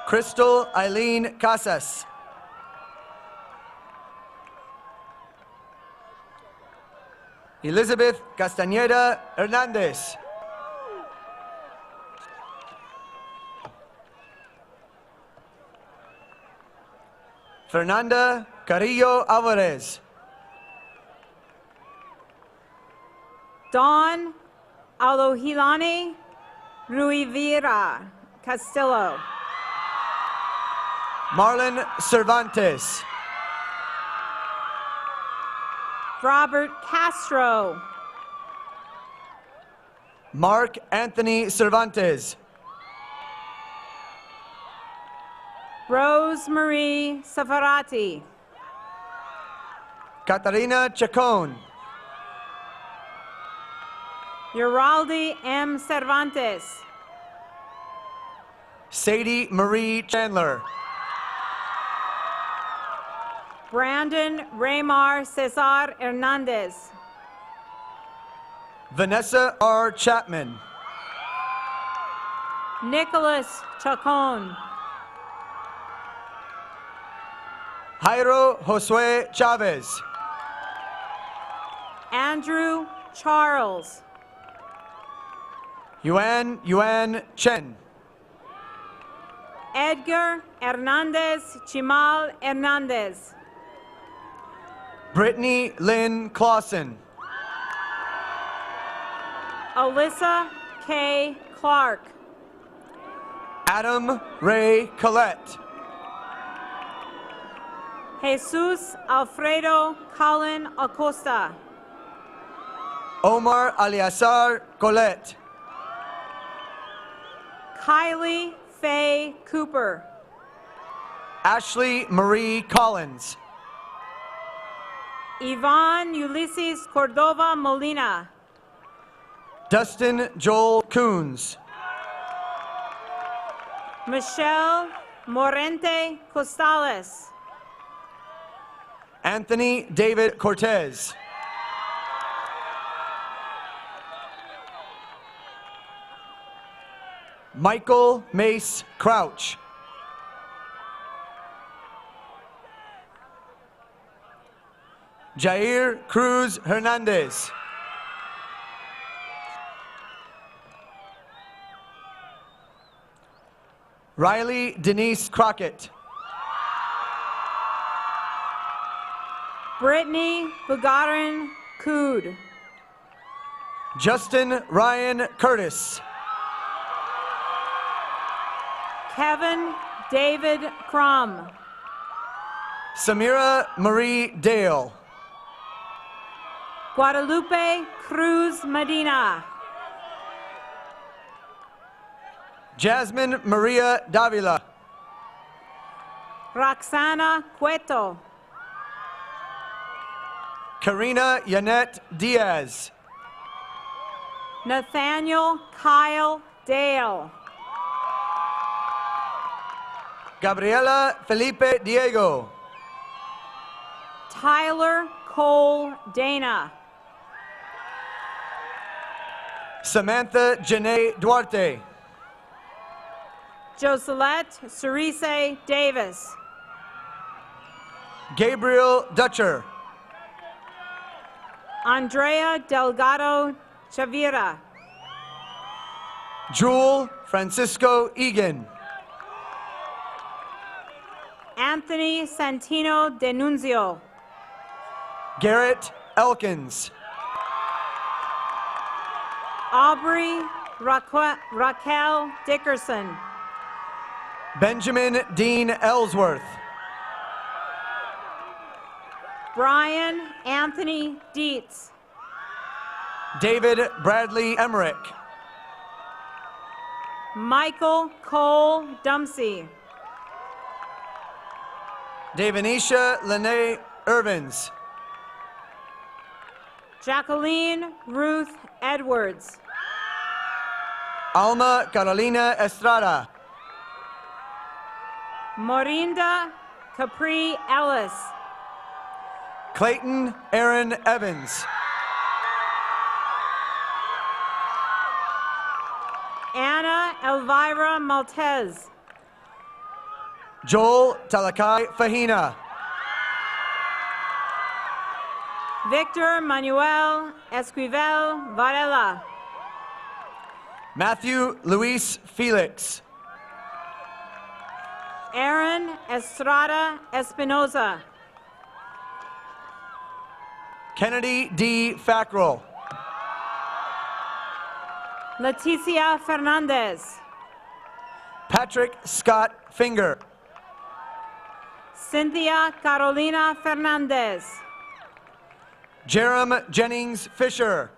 K: Crystal Eileen Casas. Elizabeth Castañeda Hernandez. Fernanda Carrillo Alvarez.
H: Dawn Alohilani Ruivira Castillo.
K: Marlon Cervantes.
H: Robert Castro.
K: Mark Anthony Cervantes.
H: Rose Marie Safarati.
K: Catarina Chacon.
H: Uraldi M. Cervantes.
K: Sadie Marie Chandler.
H: Brandon Raymar Cesar Hernandez.
K: Vanessa R. Chapman.
H: Nicholas Chacon.
K: Jairo Josue Chavez.
H: Andrew Charles.
K: Yuan Chen.
H: Edgar Hernandez Chimal Hernandez.
K: Brittany Lynn Clausen.
H: Alyssa K. Clark.
K: Adam Ray Collette.
H: Jesus Alfredo Cullen Acosta.
K: Omar Aliazar Colette.
H: Kylie Faye Cooper.
K: Ashley Marie Collins.
H: Yvonne Ulysses Cordova Molina.
K: Dustin Joel Coons.
H: Michelle Morente Costales.
K: Anthony David Cortez. Michael Mace Crouch. Jair Cruz Hernandez. Riley Denise Crockett.
H: Brittany Bugarin Cood.
K: Justin Ryan Curtis.
H: Kevin David Crum.
K: Samira Marie Dale.
H: Guadalupe Cruz Medina.
K: Jasmine Maria Davila.
H: Roxana Cueto.
K: Karina Yanette Diaz.
H: Nathaniel Kyle Dale.
K: Gabriela Felipe Diego.
H: Tyler Cole Dana.
K: Samantha Janae Duarte.
H: Joselette Cerise Davis.
K: Gabriel Dutcher.
H: Andrea Delgado Chavira.
K: Jewel Francisco Egan.
H: Anthony Santino Denunzio.
K: Garrett Elkins.
H: Aubrey Raquel Dickerson.
K: Benjamin Dean Ellsworth.
H: Brian Anthony Dietz.
K: David Bradley Emmerich.
H: Michael Cole Dumpsey.
K: Devanisha Lene Irvins.
H: Jacqueline Ruth Edwards.
K: Alma Carolina Estrada.
H: Morinda Capri Ellis.
K: Clayton Aaron Evans.
H: Anna Elvira Maltez.
K: Joel Talakai Fahina.
H: Victor Manuel Esquivel Varela.
K: Matthew Luis Felix.
H: Aaron Estrada Espinoza.
K: Kennedy D. Fackrell.
H: Leticia Fernandez.
K: Patrick Scott Finger.
H: Cynthia Carolina Fernandez.
K: Jerem Jennings Fisher.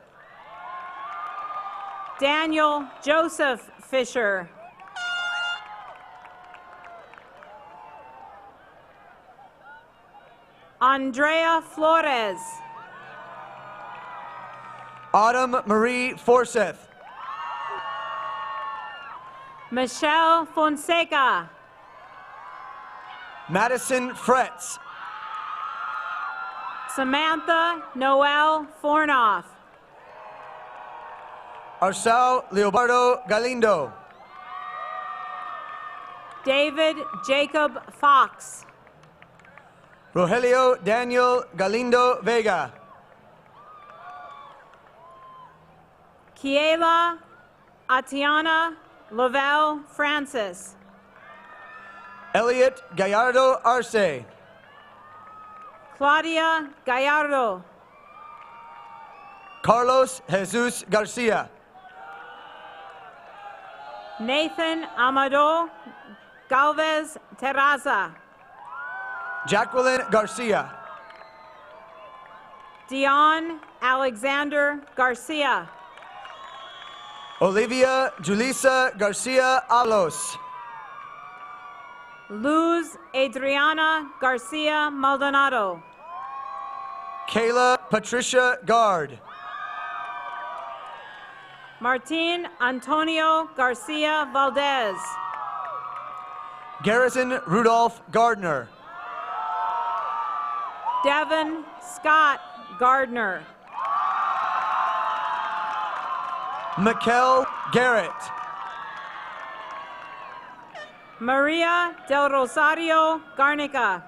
H: Daniel Joseph Fisher. Andrea Flores.
K: Autumn Marie Forsyth.
H: Michelle Fonseca.
K: Madison Fretz.
H: Samantha Noel Fornoff.
K: Arsao Leobardo Galindo.
H: David Jacob Fox.
K: Rogelio Daniel Galindo Vega.
H: Kiela Atiana Lavelle Francis.
K: Elliot Gallardo Arce.
H: Claudia Gallardo.
K: Carlos Jesus Garcia.
H: Nathan Amado Galvez Terraza.
K: Jacqueline Garcia.
H: Dion Alexander Garcia.
K: Olivia Julissa Garcia Alos.
H: Luz Adriana Garcia Maldonado.
K: Kayla Patricia Gard.
H: Martin Antonio Garcia Valdez.
K: Garrison Rudolph Gardner.
H: Devin Scott Gardner.
K: Mikkel Garrett.
H: Maria del Rosario Garnica.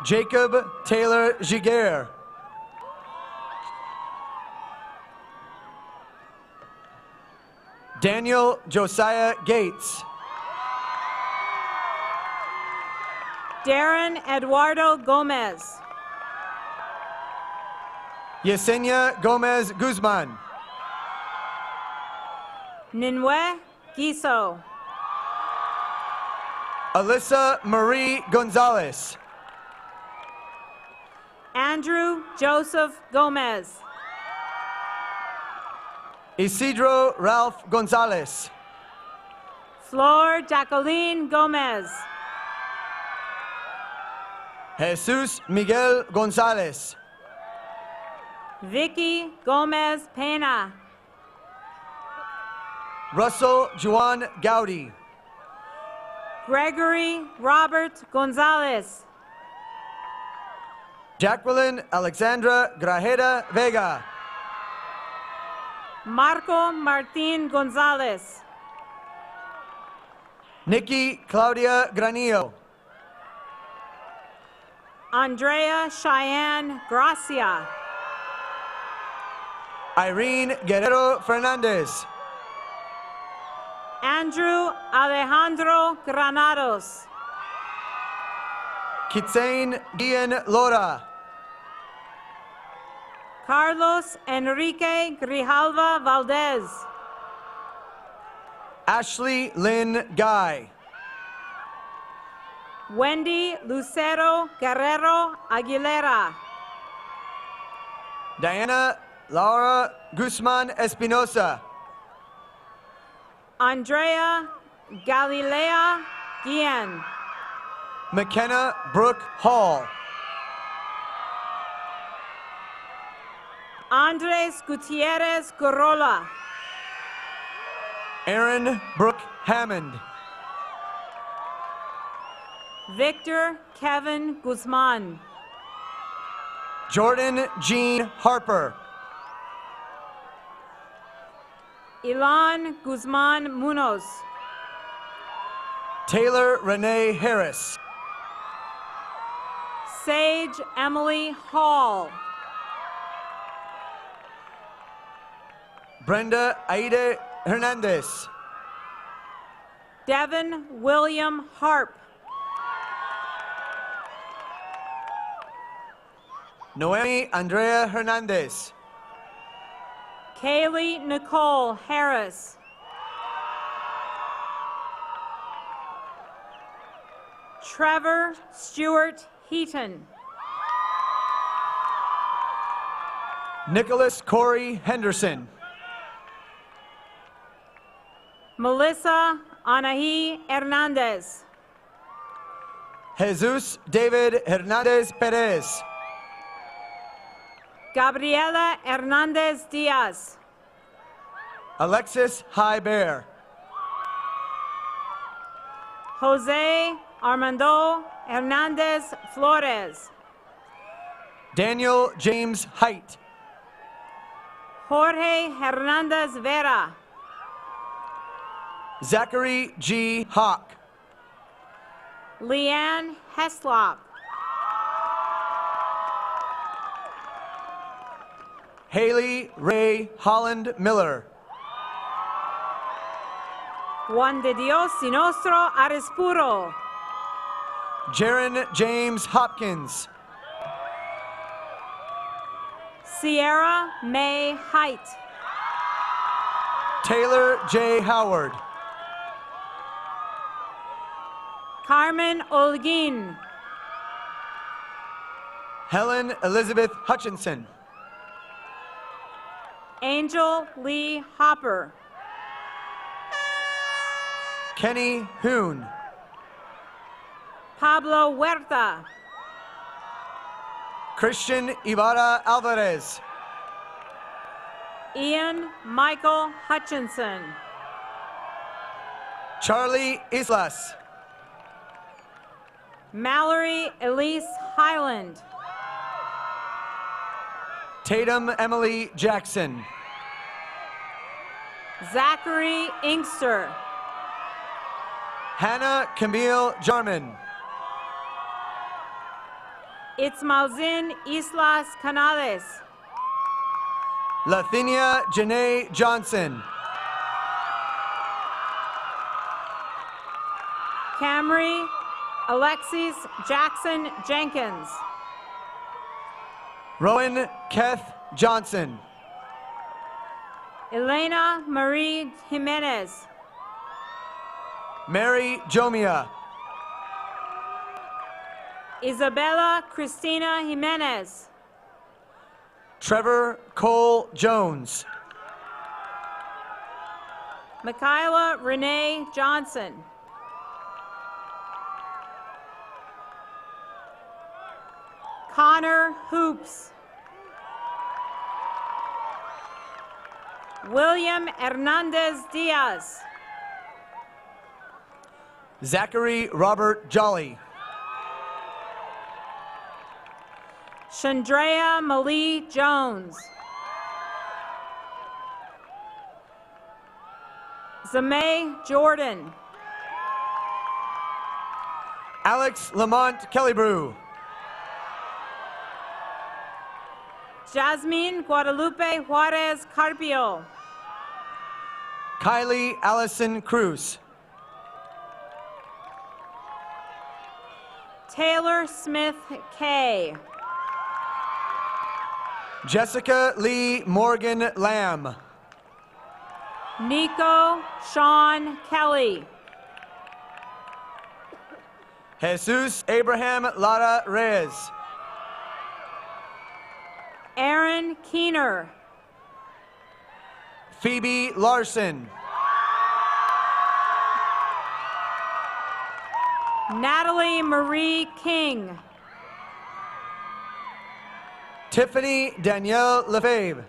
K: Jacob Taylor Giguere. Daniel Josiah Gates.
H: Darren Eduardo Gomez.
K: Yesenia Gomez Guzman.
H: Ninwe Giso.
K: Alyssa Marie Gonzalez.
H: Andrew Joseph Gomez.
K: Isidro Ralph Gonzalez.
H: Flor Jacqueline Gomez.
K: Jesus Miguel Gonzalez.
H: Vicky Gomez Pena.
K: Russell Juan Gowdy.
H: Gregory Robert Gonzalez.
K: Jacqueline Alexandra Grajeda Vega.
H: Marco Martin Gonzalez.
K: Nikki Claudia Granillo.
H: Andrea Cheyenne Gracia.
K: Irene Guerrero Fernandez.
H: Andrew Alejandro Granados.
K: Kitsain Gian Lora.
H: Carlos Enrique Grijalva Valdez.
K: Ashley Lynn Guy.
H: Wendy Lucero Guerrero Aguilera.
K: Diana Laura Guzman Espinosa.
H: Andrea Galilea Guillen.
K: McKenna Brooke Hall.
H: Andres Gutierrez Corolla.
K: Aaron Brooke Hammond.
H: Victor Kevin Guzman.
K: Jordan Jean Harper.
H: Ilan Guzman Munoz.
K: Taylor Renee Harris.
H: Sage Emily Hall.
K: Brenda Aide Hernandez.
H: Devin William Harp.
K: Noemi Andrea Hernandez.
H: Kaylee Nicole Harris. Trevor Stewart Heaton.
K: Nicholas Corey Henderson.
H: Melissa Anahi Hernandez.
K: Jesus David Hernandez Perez.
H: Gabriela Hernandez Diaz.
K: Alexis High Bear.
H: Jose Armando Hernandez Flores.
K: Daniel James Height.
H: Jorge Hernandez Vera.
K: Zachary G. Hawk.
H: Leanne Heslop.
K: Haley Ray Holland Miller.
H: Juan de Dios Sinostro Arespuro.
K: Jaron James Hopkins.
H: Sierra May Height.
K: Taylor J. Howard.
H: Carmen Olguin.
K: Helen Elizabeth Hutchinson.
H: Angel Lee Hopper.
K: Kenny Hoon.
H: Pablo Huerta.
K: Christian Ibarra Alvarez.
H: Ian Michael Hutchinson.
K: Charlie Islas.
H: Mallory Elise Highland.
K: Tatum Emily Jackson.
H: Zachary Inkster.
K: Hannah Camille Jarman.
H: Itzmalzin Islas Canales.
K: Lathinia Janae Johnson.
H: Camry Alexis Jackson Jenkins.
K: Rowan Keth Johnson.
H: Elena Marie Jimenez.
K: Mary Jomia.
H: Isabella Cristina Jimenez.
K: Trevor Cole Jones.
H: Michaela Renee Johnson. Connor Hoops. William Hernandez Diaz.
K: Zachary Robert Jolly.
H: Chandrea Malie Jones. Zamay Jordan.
K: Alex Lamont Kellybrew.
H: Jasmine Guadalupe Juarez Carpio.
K: Kylie Allison Cruz.
H: Taylor Smith Kay.
K: Jessica Lee Morgan Lamb.
H: Nico Sean Kelly.
K: Jesus Abraham Lara Reyes.
H: Aaron Keener.
K: Phoebe Larson.
H: Natalie Marie King.
K: Tiffany Danielle Lefebvre.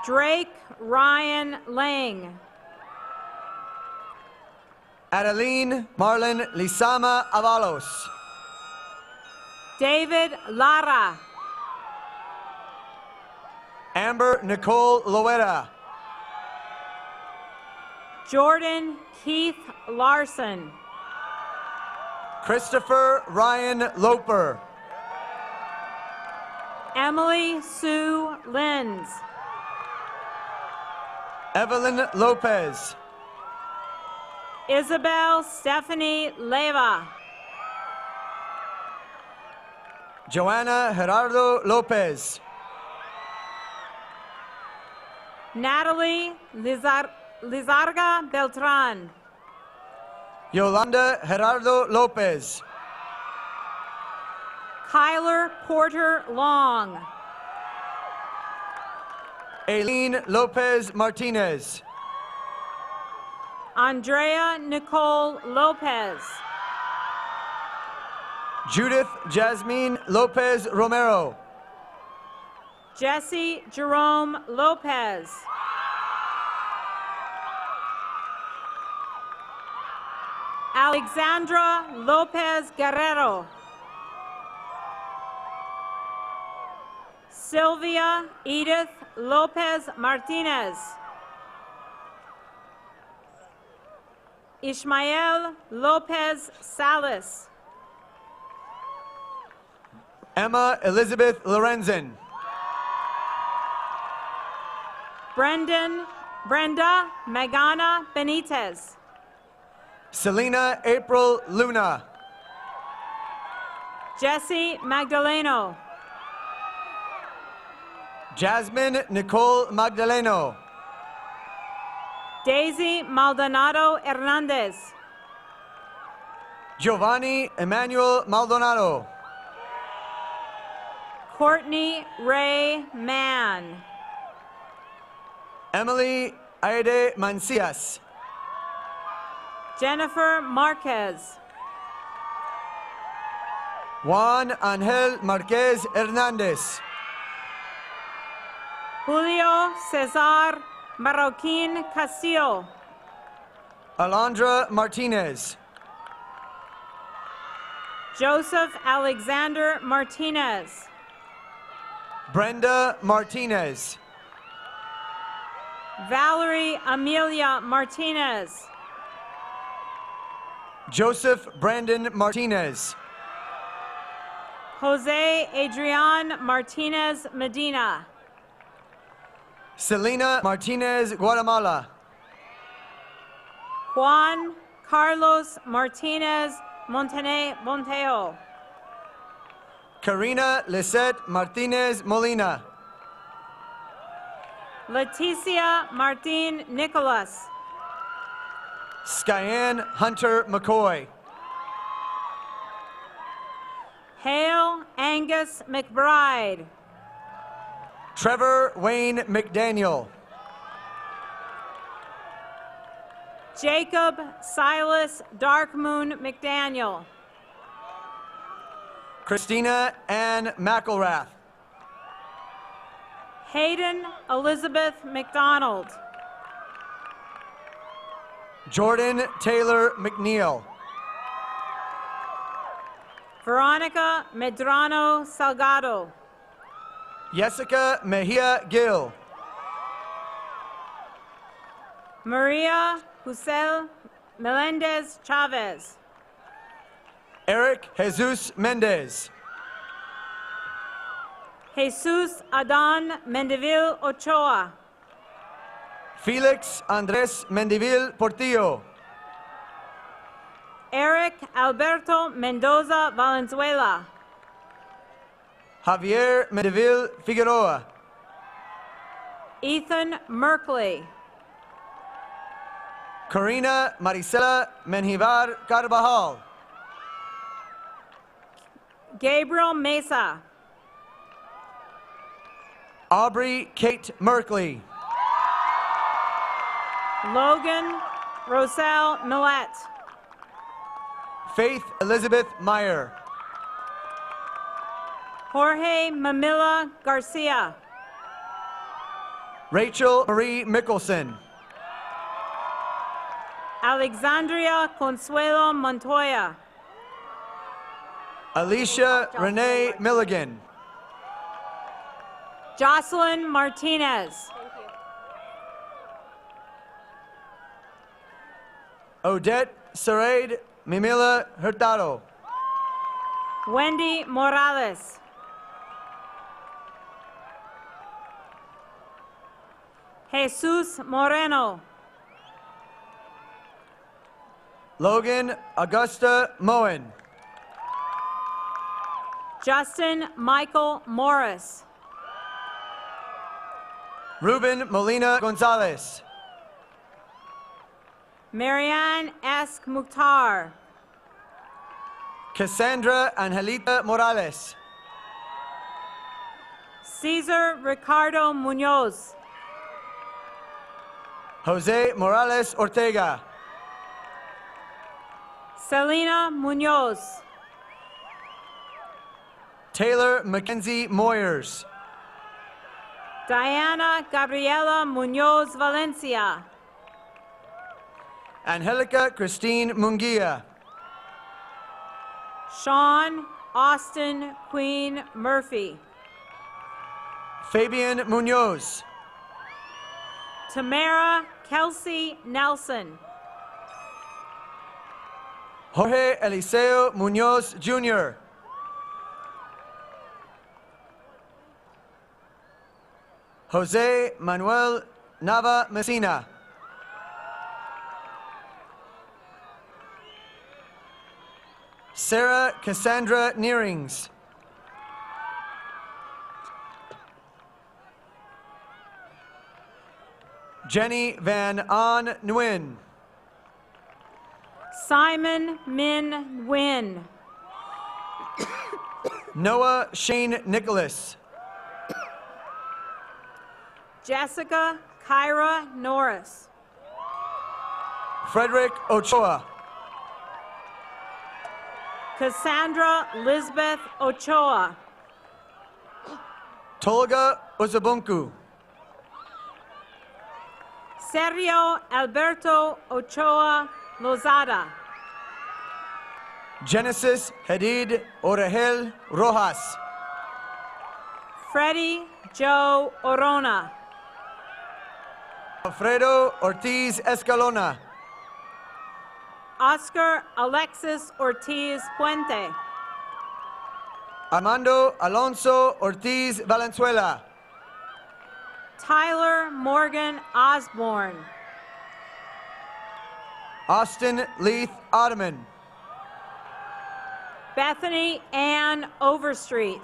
H: Drake Ryan Lang.
K: Adeline Marlon Lisama Avalos.
H: David Lara.
K: Amber Nicole Loera.
H: Jordan Keith Larson.
K: Christopher Ryan Loper.
H: Emily Sue Lenz.
K: Evelyn Lopez.
H: Isabel Stephanie Leva.
K: Joanna Gerardo Lopez.
H: Natalie Lizarga Beltran.
K: Yolanda Gerardo Lopez.
H: Kyler Porter Long.
K: Aileen Lopez Martinez.
H: Andrea Nicole Lopez.
K: Judith Jasmine Lopez Romero.
H: Jesse Jerome Lopez. Alexandra Lopez Guerrero. Sylvia Edith Lopez Martinez. Ishmael Lopez Salas.
K: Emma Elizabeth Lorenzen.
H: Brenda Megana Benitez.
K: Selena April Luna.
H: Jesse Magdaleno.
K: Jasmine Nicole Magdaleno.
H: Daisy Maldonado Hernandez.
K: Giovanni Emmanuel Maldonado.
H: Courtney Ray Mann.
K: Emily Aide Mancias.
H: Jennifer Marquez.
K: Juan Angel Marquez Hernandez.
H: Julio Cesar Marroquin Castillo.
K: Alondra Martinez.
H: Joseph Alexander Martinez.
K: Brenda Martinez.
H: Valerie Amelia Martinez.
K: Joseph Brandon Martinez.
H: Jose Adrian Martinez Medina.
K: Selena Martinez Guatemala.
H: Juan Carlos Martinez Montejo.
K: Karina Lisette Martinez Molina.
H: Leticia Martin Nicholas.
K: Skyan Hunter McCoy.
H: Hale Angus McBride.
K: Trevor Wayne McDaniel.
H: Jacob Silas Darkmoon McDaniel.
K: Christina Ann McElrath.
H: Hayden Elizabeth McDonald.
K: Jordan Taylor McNeil.
H: Veronica Medrano Salgado.
K: Jessica Mejia Gill.
H: Maria Josel Melendez Chavez.
K: Eric Jesus Mendez.
H: Jesus Adan Mendeville Ochoa.
K: Felix Andres Mendivil Portillo.
H: Eric Alberto Mendoza Valenzuela.
K: Javier Mendivil Figueroa.
H: Ethan Merkley.
K: Corina Marisela Menjivar Carvajal.
H: Gabriel Mesa.
K: Aubrey Kate Merkley.
H: Logan Roselle Millette.
K: Faith Elizabeth Meyer.
H: Jorge Mamila Garcia.
K: Rachel Marie Mickelson.
H: Alexandria Consuelo Montoya.
K: Alicia Renee Milligan.
H: Jocelyn Martinez.
K: Odette Saraid Mimila Hurtado.
H: Wendy Morales. Jesus Moreno.
K: Logan Augusta Moen.
H: Justin Michael Morris.
K: Ruben Molina Gonzalez.
H: Marianne S. Mukhtar.
K: Cassandra Angelita Morales.
H: Cesar Ricardo Munoz.
K: Jose Morales Ortega.
H: Selena Munoz.
K: Taylor Mackenzie Moyers.
H: Diana Gabriela Munoz Valencia.
K: Angelica Christine Munguia.
H: Sean Austin Queen Murphy.
K: Fabian Munoz.
H: Tamara Kelsey Nelson.
K: Jorge Eliseo Munoz Jr. Jose Manuel Nava Messina. Sarah Cassandra Nearings. Jenny Van An Nguyen.
H: Simon Min Nguyen.
K: Noah Shane Nicholas.
H: Jessica Kyra Norris.
K: Frederick Ochoa.
H: Cassandra Lisbeth Ochoa.
K: Tolga Uzabunku.
H: Sergio Alberto Ochoa Lozada.
K: Genesis Hadid Orehel Rojas.
H: Freddie Joe Orona.
K: Alfredo Ortiz Escalona.
H: Oscar Alexis Ortiz Puente.
K: Armando Alonso Ortiz Valenzuela.
H: Tyler Morgan Osborne.
K: Austin Leith Ottoman.
H: Bethany Ann Overstreet.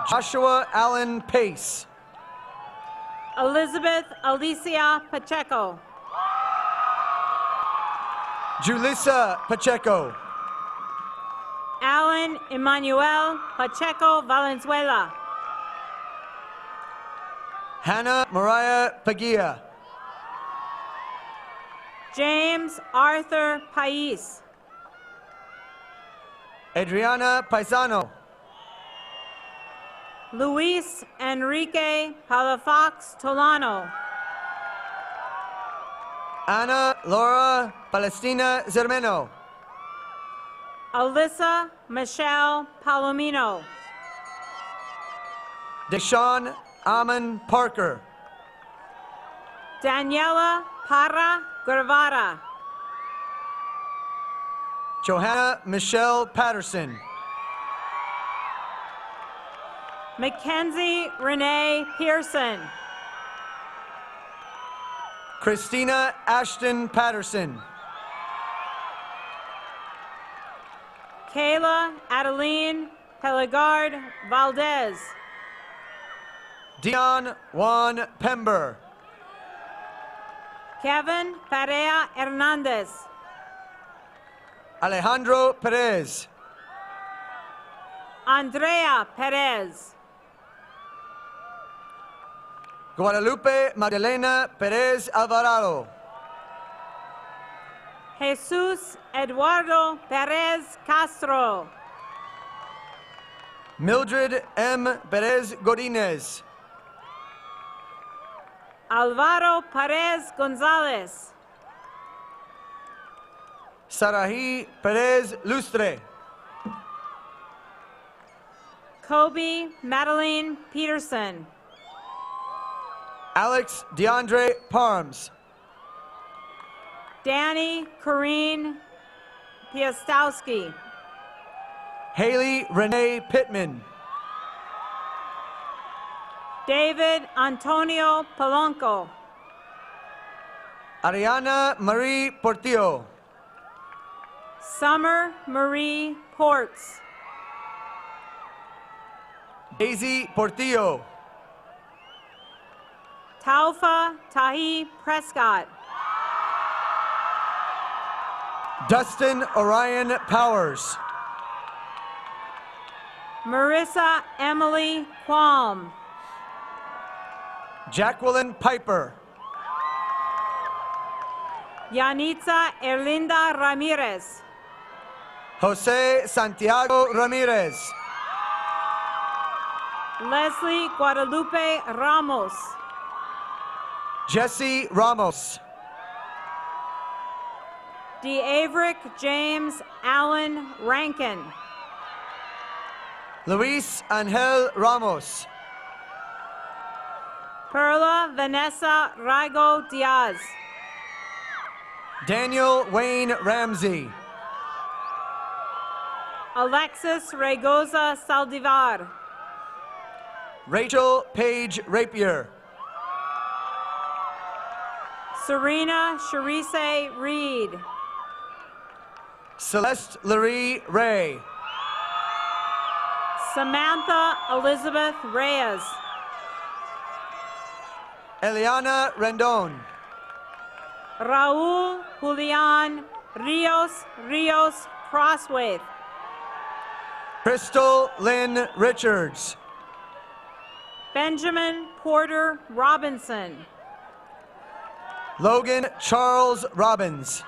K: Joshua Allen Pace.
H: Elizabeth Alicia Pacheco.
K: Julissa Pacheco.
H: Alan Emmanuel Pacheco Valenzuela.
K: Hannah Mariah Pagia.
H: James Arthur Pais.
K: Adriana Paisano.
H: Luis Enrique Palafox Tolano.
K: Ana Laura Palestina Zermeno.
H: Alyssa Michelle Palomino.
K: Deshaun Amon Parker.
H: Daniela Parra Guevara.
K: Johanna Michelle Patterson.
H: Mackenzie Renee Pearson.
K: Christina Ashton Patterson.
H: Kayla Adeline Pelegard Valdez.
K: Dion Juan Pember.
H: Kevin Perea Hernandez.
K: Alejandro Perez.
H: Andrea Perez.
K: Guadalupe Magdalena Perez Alvarado.
H: Jesus Eduardo Perez Castro.
K: Mildred M. Perez Godinez.
H: Alvaro Perez Gonzalez.
K: Sarahi Perez Lustre.
H: Kobe Madeline Peterson.
K: Alex DeAndre Parms.
H: Danny Corrine Piastowski.
K: Haley Renee Pittman.
H: David Antonio Palonco.
K: Ariana Marie Portillo.
H: Summer Marie Ports.
K: Daisy Portillo.
H: Taufa Tahi Prescott.
K: Dustin Orion Powers.
H: Marissa Emily Qualm.
K: Jacqueline Piper.
H: Yanitza Erlinda Ramirez.
K: Jose Santiago Ramirez.
H: Leslie Guadalupe Ramos.
K: Jesse Ramos.
H: DeAverick James Allen Rankin.
K: Luis Angel Ramos.
H: Perla Vanessa Raigo Diaz.
K: Daniel Wayne Ramsey.
H: Alexis Regoza Saldivar.
K: Rachel Page Rapier.
H: Serena Cherise Reed.
K: Celeste Laree Ray.
H: Samantha Elizabeth Reyes.
K: Eliana Rendon.
H: Raul Julian Rios Crosswaith.
K: Crystal Lynn Richards.
H: Benjamin Porter Robinson.
K: Logan Charles Robbins.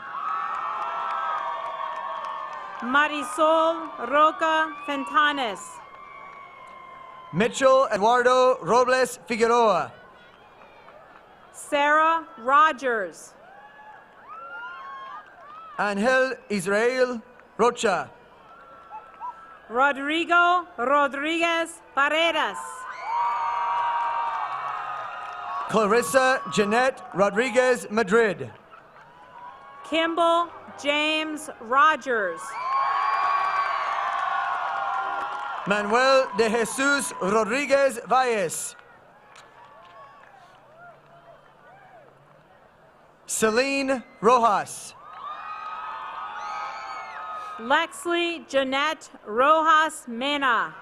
H: Marisol Roca Fentanes.
K: Mitchell Eduardo Robles Figueroa.
H: Sarah Rogers.
K: Angel Israel Rocha.
H: Rodrigo Rodriguez Paredes.
K: Clarissa Jeanette Rodriguez Madrid.
H: Kimball James Rogers.
K: Manuel de Jesus Rodriguez Valles. Celine Rojas.
H: Lexley Jeanette Rojas Mena.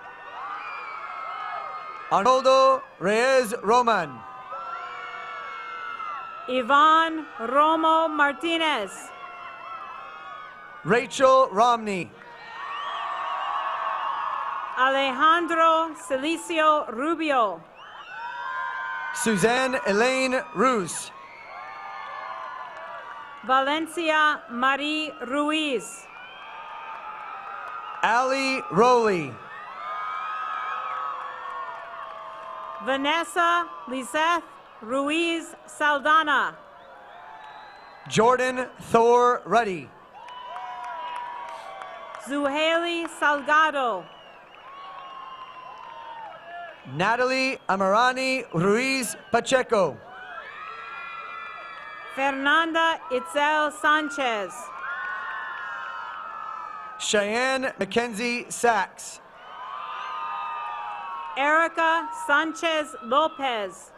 K: Arnoldo Reyes Roman.
H: Yvonne Romo Martinez.
K: Rachel Romney.
H: Alejandro Celicio Rubio.
K: Suzanne Elaine Ruz.
H: Valencia Marie Ruiz.
K: Ali Rowley.
H: Vanessa Lizeth Ruiz Saldana.
K: Jordan Thor Ruddy.
H: Zuhaili Salgado.
K: Natalie Amarani Ruiz Pacheco.
H: Fernanda Itzel Sanchez.
K: Cheyenne Mackenzie Sachs.
H: Erica Sanchez Lopez.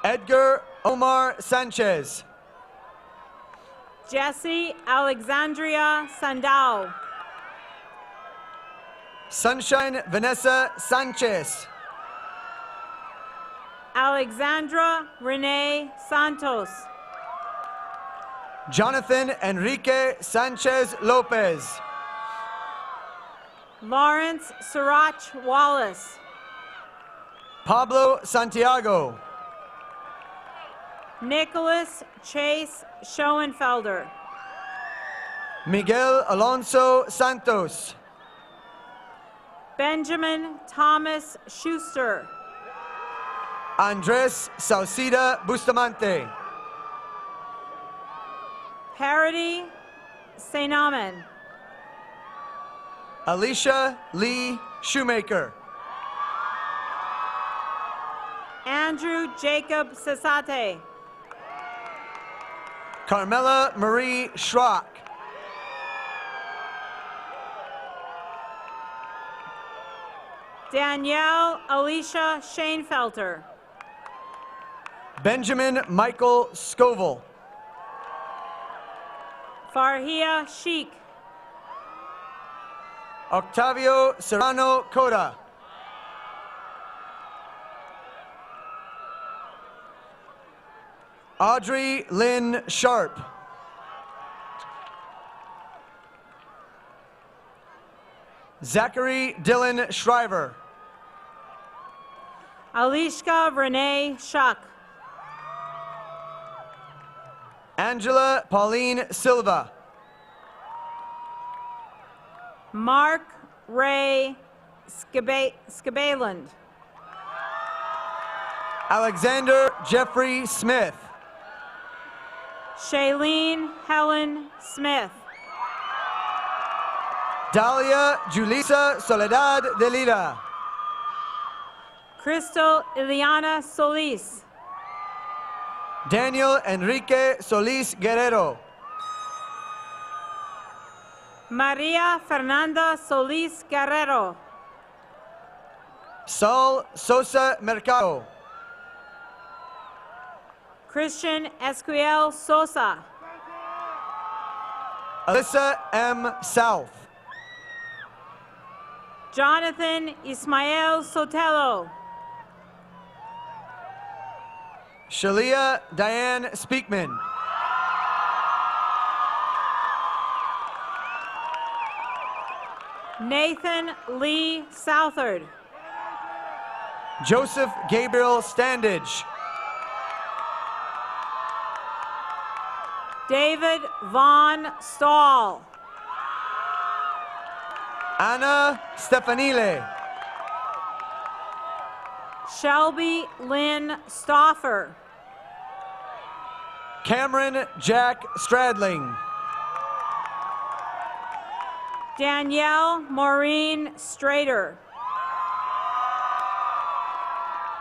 K: Edgar Omar Sanchez.
H: Jessie Alexandria Sandao.
K: Sunshine Vanessa Sanchez.
H: Alexandra Renee Santos.
K: Jonathan Enrique Sanchez Lopez.
H: Lawrence Sirach Wallace.
K: Pablo Santiago.
H: Nicholas Chase Schoenfelder.
K: Miguel Alonso Santos.
H: Benjamin Thomas Schuster.
K: Andres Sauceda Bustamante.
H: Parody Seinaman.
K: Alicia Lee Shoemaker.
H: Andrew Jacob Cesate.
K: Carmela Marie Schrock.
H: Danielle Alicia Shanefelter.
K: Benjamin Michael Scoville.
H: Farhia Sheikh.
K: Octavio Serrano Coda. Audrey Lynn Sharp. Zachary Dylan Shriver.
H: Alishka Renee Shuck.
K: Angela Pauline Silva.
H: Mark Ray Skabaland.
K: Alexander Jeffrey Smith.
H: Shailene Helen Smith.
K: Dalia Julissa Soledad de Lila.
H: Crystal Ileana Solis.
K: Daniel Enrique Solis Guerrero.
H: Maria Fernanda Solis Guerrero.
K: Saul Sosa Mercado.
H: Christian Esquiel Sosa.
K: Alyssa M. South.
H: Jonathan Ismael Sotelo.
K: Shalia Diane Speakman.
H: Nathan Lee Southard.
K: Joseph Gabriel Standage.
H: David Vaughn Stahl.
K: Anna Stefanile.
H: Shelby Lynn Stoffer.
K: Cameron Jack Stradling.
H: Danielle Maureen Strader.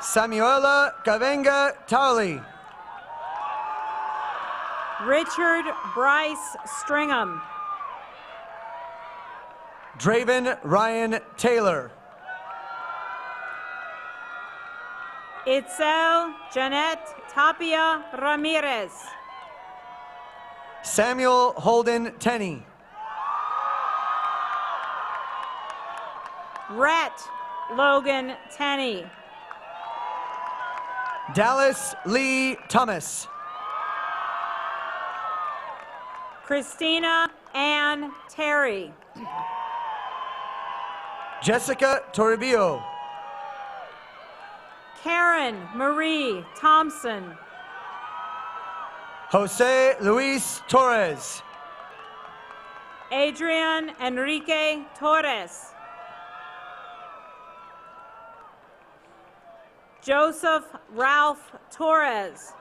K: Samuela Kavenga Towley.
H: Richard Bryce Stringham.
K: Draven Ryan Taylor.
H: Itzel Jeanette Tapia Ramirez.
K: Samuel Holden Tenney.
H: Rhett Logan Tenney.
K: Dallas Lee Thomas.
H: Christina Ann Terry.
K: Jessica Toribio.
H: Karen Marie Thompson.
K: Jose Luis Torres.
H: Adrian Enrique Torres. Joseph Ralph Torres.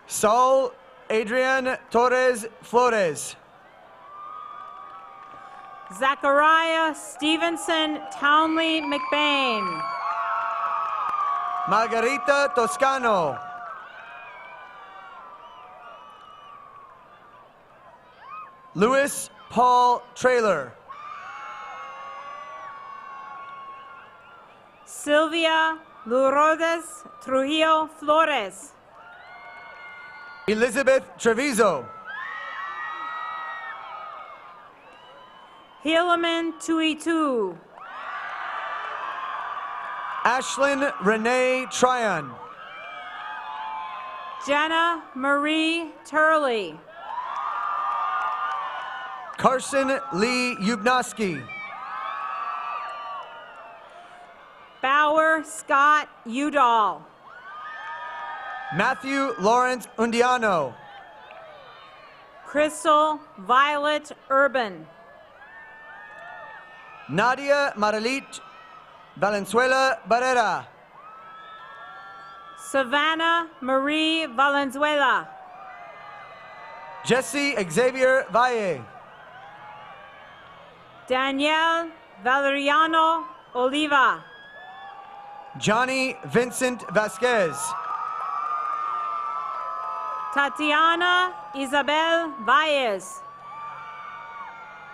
K: Saul Adrian Torres Flores.
H: Zachariah Stevenson Townley McBain.
K: Margarita Toscano. Louis Paul Trailer.
H: Sylvia Lourdes Trujillo Flores.
K: Elizabeth Treviso.
H: Helaman Tuitu.
K: Ashlyn Renee Tryon.
H: Jenna Marie Turley.
K: Carson Lee Yubnoski.
H: Bauer Scott Udall.
K: Matthew Lawrence Undiano.
H: Crystal Violet Urban.
K: Nadia Marilit Valenzuela Barrera.
H: Savannah Marie Valenzuela.
K: Jesse Xavier Valle.
H: Danielle Valeriano Oliva.
K: Johnny Vincent Vasquez.
H: Tatiana Isabel Valles.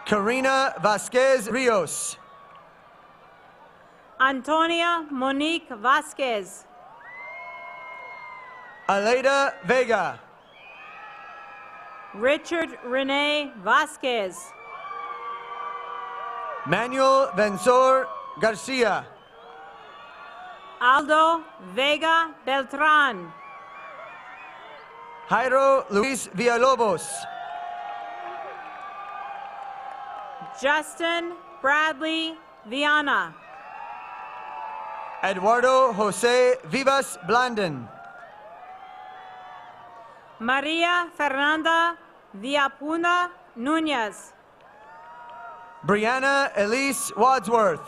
K: Karina Vasquez Rios.
H: Antonia Monique Vasquez.
K: Aleida Vega.
H: Richard Rene Vasquez.
K: Manuel Vensor Garcia.
H: Aldo Vega Beltran.
K: Jairo Luis Villalobos.
H: Justin Bradley Viana.
K: Eduardo Jose Vivas Blandon.
H: Maria Fernanda Viapuna Nunez.
K: Brianna Elise Wadsworth.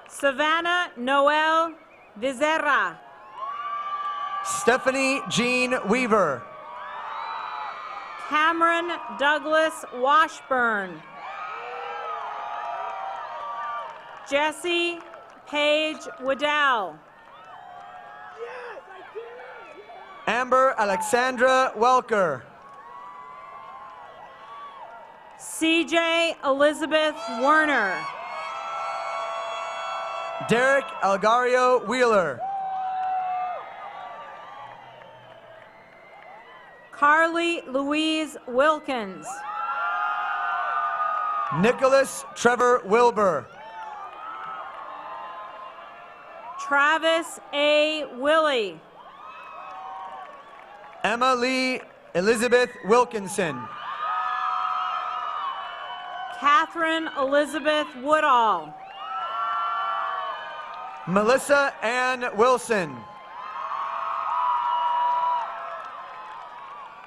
H: Savannah Noel Vizerra.
K: Stephanie Jean Weaver.
H: Cameron Douglas Washburn. Jesse Paige Waddell.
K: Amber Alexandra Welker.
H: CJ Elizabeth Werner.
K: Derek Algario Wheeler.
H: Carly Louise Wilkins.
K: Nicholas Trevor Wilbur.
H: Travis A. Willie.
K: Emma Lee Elizabeth Wilkinson.
H: Catherine Elizabeth Woodall.
K: Melissa Ann Wilson.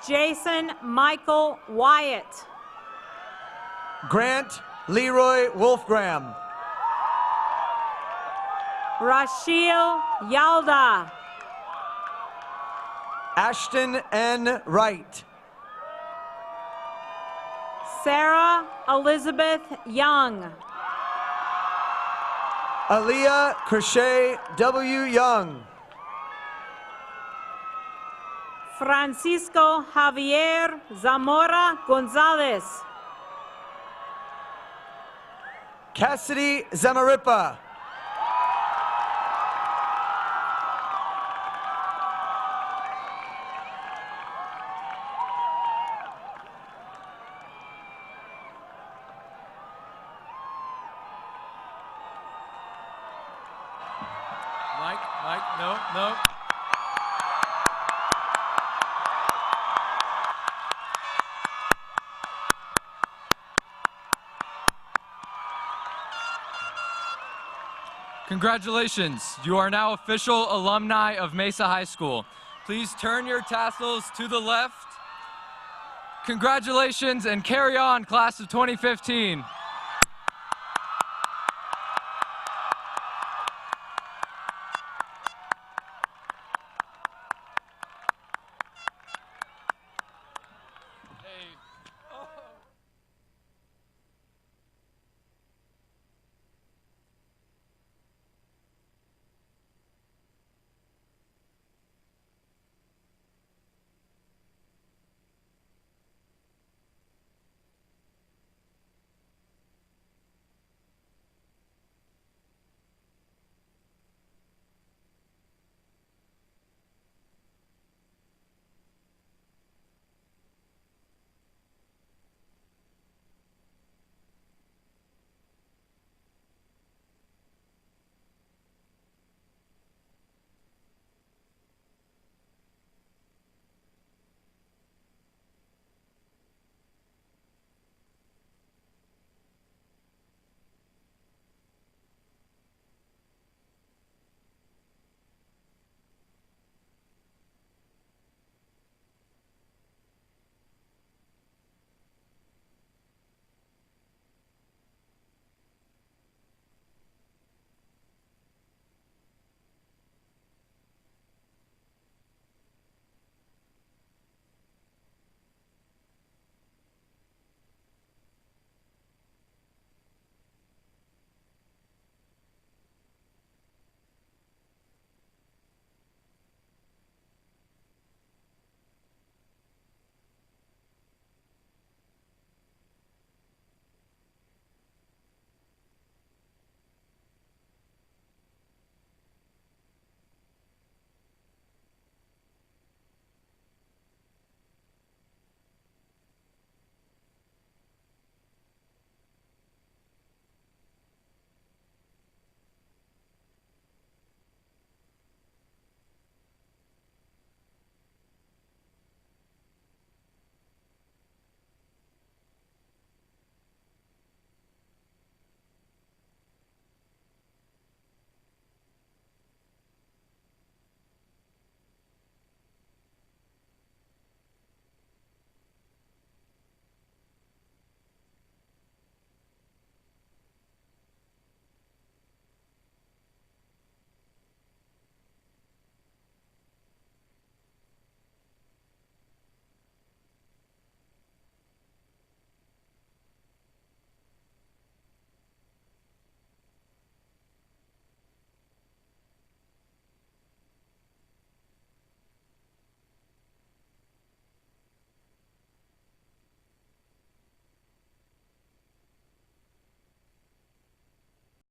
H: Jason Michael Wyatt.
K: Grant Leroy Wolfgram.
H: Rashil Yalda.
K: Ashton N. Wright.
H: Sarah Elizabeth Young.
K: Aaliyah Crochet W. Young.
H: Francisco Javier Zamora Gonzalez.
K: Cassidy Zamaripa.
A: Mike, no. Congratulations, you are now official alumni of Mesa High School. Please turn your tassels to the left. Congratulations and carry on, class of 2015.